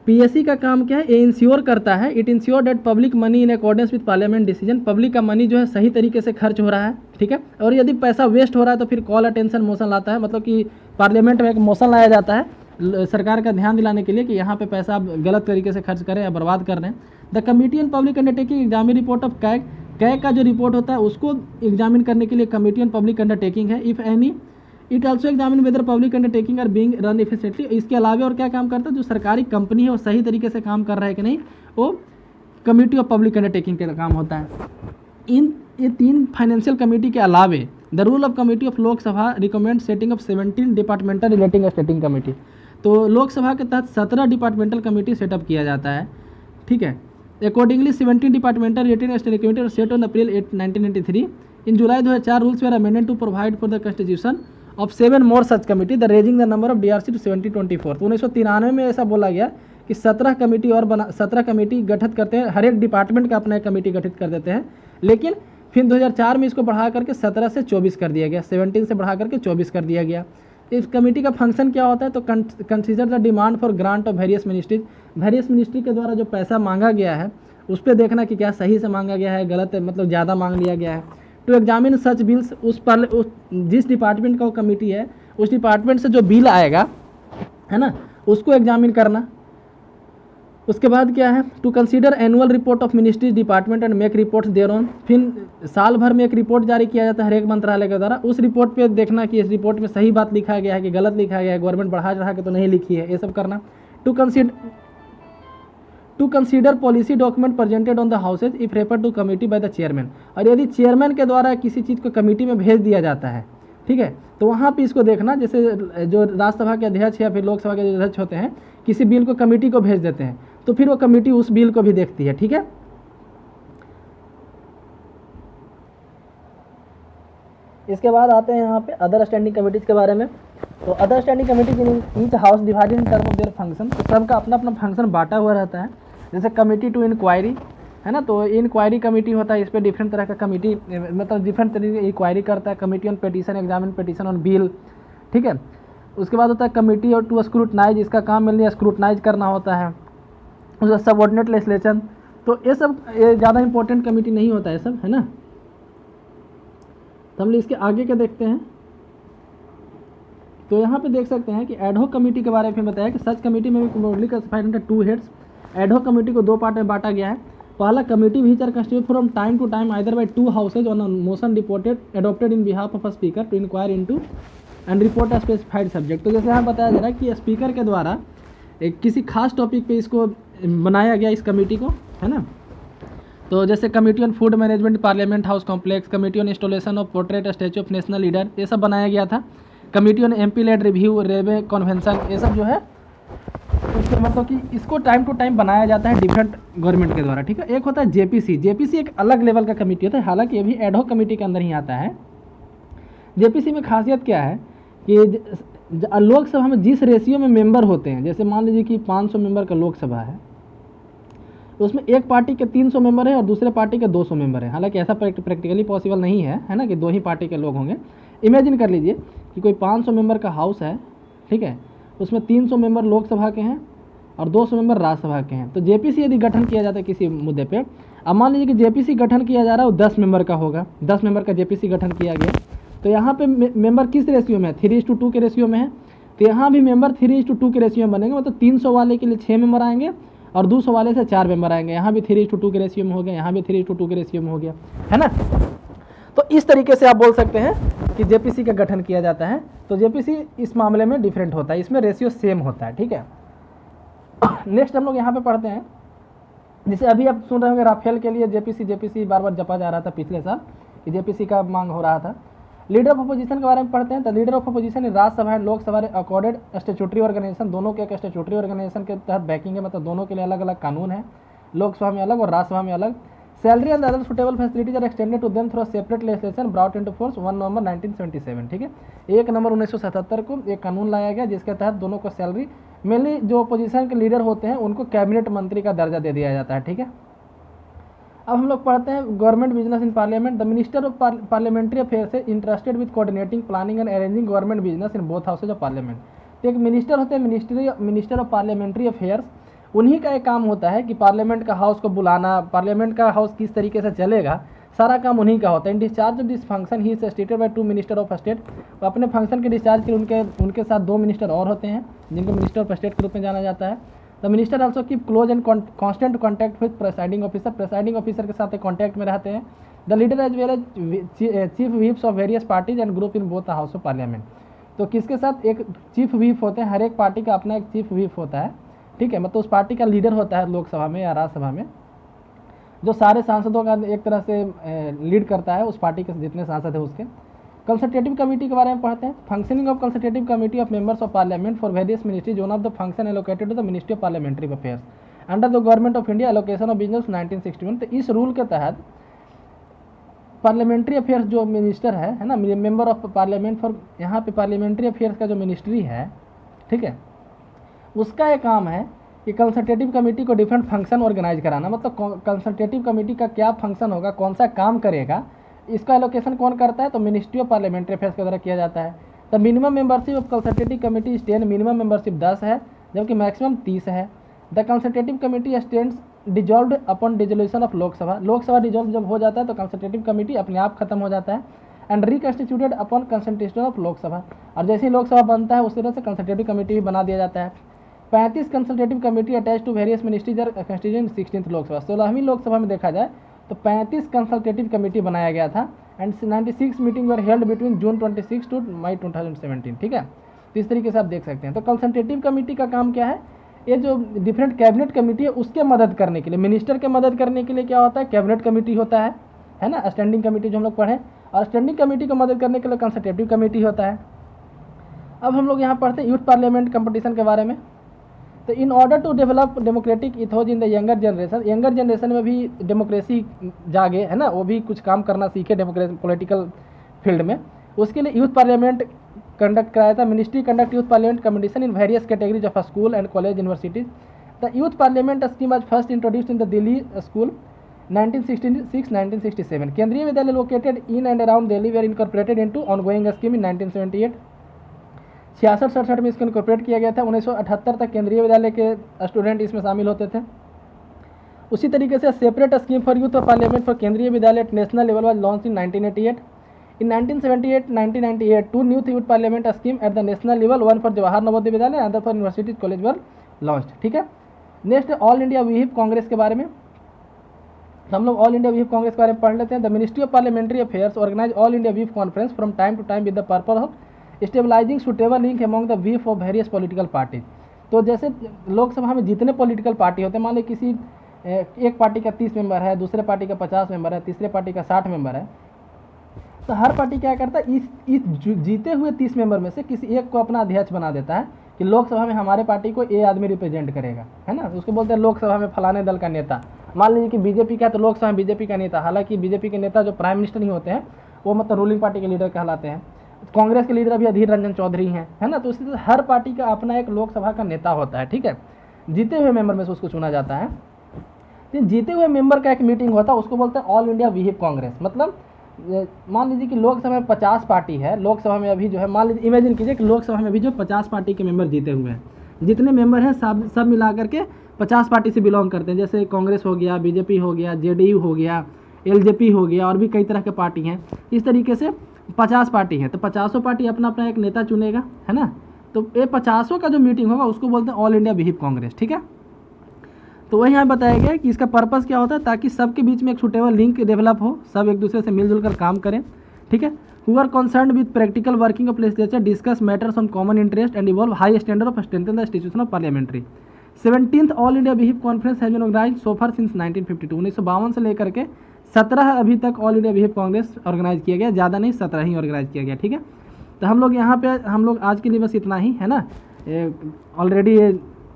पीएससी का काम क्या है, ये इंश्योर करता है, it ensure that public money in accordance with parliament decision, public का मनी जो है सही तरीके से खर्च हो रहा है। ठीक है, और यदि पैसा वेस्ट हो रहा है तो फिर कॉल अटेंशन मोशन लाता है, मतलब कि पार्लियामेंट में एक मोशन लाया जाता है सरकार का ध्यान दिलाने के लिए कि यहाँ पे पैसा आप गलत तरीके से खर्च करें या बर्बाद कर रहे हैं। The committee on public undertaking examine report of CAG का जो रिपोर्ट होता है उसको एग्जामिन करने के लिए कमिटी ऑन पब्लिक अंडरटेकिंग है। If any it also examine whether public undertaking are being run efficiently. इसके अलावा और क्या काम करता है, जो सरकारी कंपनी है वो सही तरीके से काम कर रहा है कि नहीं, वो कमिटी ऑफ पब्लिक अंडरटेकिंग का काम होता है। ये 3 फाइनेंशियल कमेटी के अलावे the rule of committee of Lok Sabha recommend setting of 17 departmental relating stating committee. तो लोकसभा के तहत 17 डिपार्टमेंटल कमेटी सेटअप किया जाता है। ठीक है, accordingly 17 departmental relating stating committee set on April 8, 1993। In July 2004 rules were amended to provide for the constitution of 7 more such committee the raising the number of DRC to 7024। तो 1993 में ऐसा बोला गया कि 17 कमेटी और 17 कमेटी गठित करते हैं, हर एक डिपार्टमेंट का अपना एक कमेटी गठित कर देते हैं। लेकिन फिर 2004 में इसको बढ़ा करके 17 से 24 कर दिया गया, 17 से बढ़ा करके 24 कर दिया गया। इस कमेटी का फंक्शन क्या होता है, तो consider the demand for grant of various ministries, various ministry के द्वारा जो पैसा मांगा गया है उस पर देखना कि क्या सही से मांगा गया है, गलत है, मतलब ज़्यादा मांग लिया गया है। टू एग्जामिन सच बिल्स, जिस डिपार्टमेंट का वो कमेटी है उस डिपार्टमेंट से जो बिल आएगा, है ना, उसको एग्जामिन करना। उसके बाद क्या है, to consider annual report of ministries department and make reports thereon. फिर साल भर में एक रिपोर्ट जारी किया जाता है हर एक मंत्रालय के द्वारा, उस रिपोर्ट पे देखना कि इस रिपोर्ट में सही बात लिखा गया है कि गलत लिखा गया है, गवर्नमेंट बढ़ा चढ़ा के तो नहीं लिखी है, ये सब करना। To consider policy document presented on the houses if refer to committee by the chairman. और यदि चेयरमैन के द्वारा किसी चीज़ को कमेटी में भेज दिया जाता है, ठीक है, तो वहाँ पे इसको देखना, जैसे जो राज्यसभा के अध्यक्ष या फिर लोकसभा के जो अध्यक्ष होते हैं किसी बिल को कमेटी को भेज देते हैं, तो फिर वो कमेटी उस बिल को भी देखती है। ठीक है, इसके बाद आते हैं यहाँ पे अदर स्टैंडिंग कमेटीज के बारे में। तो other standing committee each house divided in term of their function, तो सबका अपना अपना फंक्शन बांटा हुआ रहता है। जैसे कमेटी टू इंक्वायरी है ना, तो इंक्वायरी कमेटी होता है, इस पर डिफरेंट तरह का कमेटी, मतलब डिफरेंट तरीके की इंक्वायरी करता है। Committee on petition examine petition on bill. ठीक है, उसके बाद होता है कमेटी और टू स्क्रूटनाइज, इसका काम मिलने स्क्रूटनाइज करना होता है। उसका सबऑर्डिनेट लेजिस्लेशन, तो ये सब ज़्यादा इंपॉर्टेंट कमेटी नहीं होता है सब, है ना। तो हम लोग इसके आगे के देखते हैं। तो यहाँ पे देख सकते हैं कि एडहॉक कमेटी के बारे में बताया कि सच कमेटी में भी broadly classified under 2 heads. Ad hoc committee को 2 पार्ट में बांटा गया है। पहला, committee which are constituted from time to time either by 2 houses on a motion reported adopted in behalf of a speaker to inquire into and report a specified subject. तो जैसे यहाँ बताया जा रहा है कि स्पीकर के द्वारा एक किसी खास टॉपिक पे इसको बनाया गया, इस कमेटी को, है ना। तो जैसे committee on food management parliament house complex, committee on installation of portrait statue of national leader, ये सब बनाया गया था। Committee on MP LAD review railway convention, ये सब जो है उसके मतलब कि इसको टाइम टू टाइम बनाया जाता है डिफरेंट गवर्नमेंट के द्वारा। ठीक है, एक होता है जेपीसी। जेपीसी एक अलग लेवल का कमेटी होता है, हालांकि ये भी एडहॉक कमेटी के अंदर ही आता है। जेपीसी में खासियत क्या है कि लोकसभा में जिस रेशियो में मेंबर होते हैं, जैसे मान लीजिए कि 500 मेंबर का लोकसभा है, तो उसमें एक पार्टी के 300 मेंबर है और दूसरे पार्टी के 200 मेंबर है। हालांकि ऐसा प्रैक्टिकली पॉसिबल नहीं है, है ना, कि 2 ही पार्टी के लोग होंगे। इमेजिन कर लीजिए कि कोई 500 मेंबर का हाउस है, ठीक है, उसमें 300 मेंबर लोकसभा के हैं और 200 मेंबर राज्यसभा के हैं। तो जेपीसी यदि गठन किया जाता है किसी मुद्दे पे, अब मान लीजिए कि जेपीसी गठन किया जा रहा है वो 10 मेंबर का होगा, 10 मेंबर का जेपीसी गठन किया गया, तो यहाँ पे मेंबर किस रेशियो में है, 3:2 के रेशियो में है। तो यहाँ भी मेंबर 3:2 के रेशियो में बनेंगे, मतलब 300 वाले के लिए 6 मेंबर आएंगे और 200 वाले से 4 मेंबर आएंगे। यहाँ भी 3:2 के रेशियो में हो गया, यहाँ भी 3:2 के रेशियो में हो गया, है ना। तो इस तरीके से आप बोल सकते हैं कि जेपीसी का गठन किया जाता है। तो जेपीसी इस मामले में डिफरेंट होता है, इसमें रेशियो सेम होता है। ठीक है, नेक्स्ट हम लोग यहाँ पे पढ़ते हैं जैसे अभी आप सुन रहे होंगे राफेल के लिए जेपीसी बार बार जपा जा रहा था पिछले साल कि जेपीसी का मांग हो रहा था। लीडर ऑफ अपोजिशन के बारे में पढ़ते हैं। तो leader of opposition Rajya Sabha and Lok Sabha accorded statutory organisation, दोनों के एक स्टेचुटरी ऑर्गेनाइजेशन के तहत बैकिंग है, मतलब दोनों के लिए अलग अलग कानून है, लोकसभा में अलग और राज्यसभा में अलग। Salary and other suitable facilities are extended to them through separate legislation brought into force 1 November 1977। ठीक है, 1 नवंबर 1977 को एक कानून लाया गया जिसके तहत दोनों को सैलरी, मेनली जो अपोजिशन के लीडर होते हैं उनको कैबिनेट मंत्री का दर्जा दे दिया जाता है। ठीक है, अब हम लोग पढ़ते हैं government business in parliament. The minister of parliamentary affairs है interested with coordinating planning and arranging government business in both houses of parliament. तो एक मिनिस्टर होते हैं मिनिस्टर ऑफ पार्लियामेंट्री अफेयर्स, उन्हीं का एक काम होता है कि पार्लियामेंट का हाउस को बुलाना, पार्लियामेंट का हाउस किस तरीके से चलेगा, सारा काम उन्हीं का होता है। इन discharge of this function he is stated by 2 minister of state. तो अपने फंक्शन के डिस्चार्ज के लिए उनके साथ 2 मिनिस्टर और होते हैं जिनको मिनिस्टर ऑफ स्टेट के रूप में जाना जाता है। The minister also keep close and constant contact with presiding officer, presiding officer के साथ कॉन्टैक्ट में रहते हैं। The leader as well as chief whips of various parties and group in both the house of parliament. तो किसके साथ एक chief whip होते हैं, हर एक पार्टी का अपना एक चीफ व्हीप होता है। ठीक है, मतलब उस पार्टी का लीडर होता है लोकसभा में या राज्यसभा में, जो सारे सांसदों का एक तरह से लीड करता है, उस पार्टी के जितने सांसद है उसके। कंसल्टेटिव कमेटी के बारे में पढ़ते हैं। Functioning of consultative committee of members of parliament for various ministries, one of the function allocated to the ministry of parliamentary affairs under the government of India, allocation of business 1961। तो इस rule के तहत parliamentary affairs जो minister है ना, member of parliament for, यहाँ पे parliamentary affairs का जो मिनिस्ट्री है, ठीक है, उसका एक काम है कि कंसल्टेटिव कमेटी को डिफरेंट फंक्शन ऑर्गेनाइज कराना। मतलब कंसल्टेटिव कमेटी का क्या फंक्शन होगा, कौन सा काम करेगा, इसका एलोकेशन कौन करता है, तो मिनिस्ट्री ऑफ पार्लियामेंट्री अफेयर्स के द्वारा किया जाता है। तो minimum membership of consultative committee is 10, minimum membership 10 है, जबकि मैक्सिमम 30 है। The consultative committee stands dissolve upon dissolution of Lok Sabha, Lok Sabha dissolve जब हो जाता है तो कंसल्टेटिव कमेटी अपने आप खत्म हो जाता है। And reconstituted upon consultation of Lok Sabha, और जैसे ही लोकसभा बनता है उसी तरह से कंसल्टेटिव कमेटी भी बना दिया जाता है। 35 consultative committee attach to various ministries are constituent 16th Lok Sabha, 16वीं लोकसभा में देखा जाए तो 35 कंसल्टेटिव कमेटी बनाया गया था। And 96 meeting were held between June 26 to May 2017। ठीक है, तो इस तरीके से आप देख सकते हैं। तो कंसल्टेटिव कमेटी का काम क्या है, ये जो डिफरेंट कैबिनेट कमेटी है उसके मदद करने के लिए, मिनिस्टर के मदद करने के लिए क्या होता है, कैबिनेट कमेटी होता है ना, स्टैंडिंग कमेटी जो हम लोग पढ़े, और स्टैंडिंग कमेटी को मदद करने के लिए कंसल्टेटिव कमेटी होता है। अब हम लोग यहाँ पढ़ते हैं यूथ पार्लियामेंट कंपटीशन के बारे में। तो in order to develop democratic ethos in the younger generation में भी डेमोक्रेसी जागे, है ना, वो भी कुछ काम करना सीखे डेमोक्रेसी पॉलिटिकल फील्ड में, उसके लिए यूथ पार्लियामेंट कंडक्ट कराया था। Ministry conduct youth parliament competition in various categories of school and college universities. The youth parliament scheme was first introduced in the Delhi school 1966-1967। Kendriya Vidyalaya located in and around Delhi were incorporated into ongoing scheme in 1978। 66-67 में इसको incorporate किया गया था। 1978 तक केंद्रीय विद्यालय के student इसमें शामिल होते थे। उसी तरीके से separate scheme for youth of parliament for Kendriya Vidyalaya at national level was launched in 1988। In 1978-1998 two new youth parliament scheme at the national level, one for Jawahar Navodaya Vidyalaya, other for universities college were launch. ठीक है, next all India whip congress के बारे में। तो हम लोग all India whip congress के बारे में पढ़ लेते हैं। The ministry of parliamentary affairs organise all India whip conference from time to time with the purpose of stabilising suitable link among the whip of various political parties. तो जैसे लोकसभा में जितने पॉलिटिकल पार्टी होते हैं, मान लीजिए किसी एक पार्टी का 30 मेंबर है, दूसरे पार्टी का 50 मेंबर है, तीसरे पार्टी का 60 मेंबर है, तो हर पार्टी क्या करता है, इस जीते हुए 30 मेंबर में से किसी एक को अपना अध्यक्ष बना देता है कि लोकसभा में हमारे पार्टी को ये आदमी रिप्रेजेंट करेगा, है ना, उसको बोलते हैं लोकसभा में फलाने दल का नेता। मान लीजिए कि बीजेपी का है तो लोकसभा में बीजेपी का नेता, हालांकि बीजेपी के नेता जो प्राइम मिनिस्टर ही होते हैं वो मतलब रूलिंग पार्टी के लीडर कहलाते हैं। कांग्रेस के लीडर अभी अधीर रंजन चौधरी हैं, है ना, तो इसी तरह हर पार्टी का अपना एक लोकसभा का नेता होता है। ठीक है, जीते हुए मेंबर में से उसको चुना जाता है। तो जीते हुए मेंबर का एक मीटिंग होता है, उसको बोलते हैं ऑल इंडिया व्हीप कांग्रेस। मतलब मान लीजिए कि लोकसभा में 50 पार्टी है, लोकसभा में अभी जो है, मान लीजिए इमेजिन कीजिए कि लोकसभा में अभी जो 50 पार्टी के मेंबर जीते हुए हैं, जितने मेंबर हैं सब मिला करके 50 पार्टी से बिलोंग करते हैं। जैसे कांग्रेस हो गया, बीजेपी हो गया, जेडीयू हो गया, एलजेपी हो गया, और भी कई तरह के पार्टी हैं। इस तरीके से 50 पार्टी हैं, तो 50 पार्टी अपना अपना एक नेता चुनेगा, है ना। तो ये 50 का जो मीटिंग होगा उसको बोलते हैं ऑल इंडिया व्हीप कांग्रेस। ठीक है, तो वही यहाँ बताया गया कि इसका पर्पस क्या होता है, ताकि सबके बीच में एक सुटेबल लिंक डेवलप हो, सब एक दूसरे से मिलजुल कर काम करें। ठीक है, who are concerned with practical working of legislature discuss matters on common interest and evolve high standard of strengthen the institution of parliamentary. 17th all India whip conference has been organised so far since 1952। 1952 से लेकर के 17 अभी तक all India whip congress organise किया गया, ज़्यादा नहीं 17 ही organise किया गया। ठीक है, तो हम लोग यहाँ पे हम लोग आज के लिए बस इतना ही है ना, ऑलरेडी ये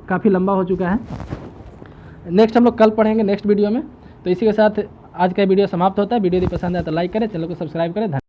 काफ़ी लंबा हो चुका है। नेक्स्ट हम लोग कल पढ़ेंगे नेक्स्ट वीडियो में। तो इसी के साथ आज का वीडियो समाप्त होता है। वीडियो यदि पसंद है तो लाइक करें, चैनल को सब्सक्राइब करें।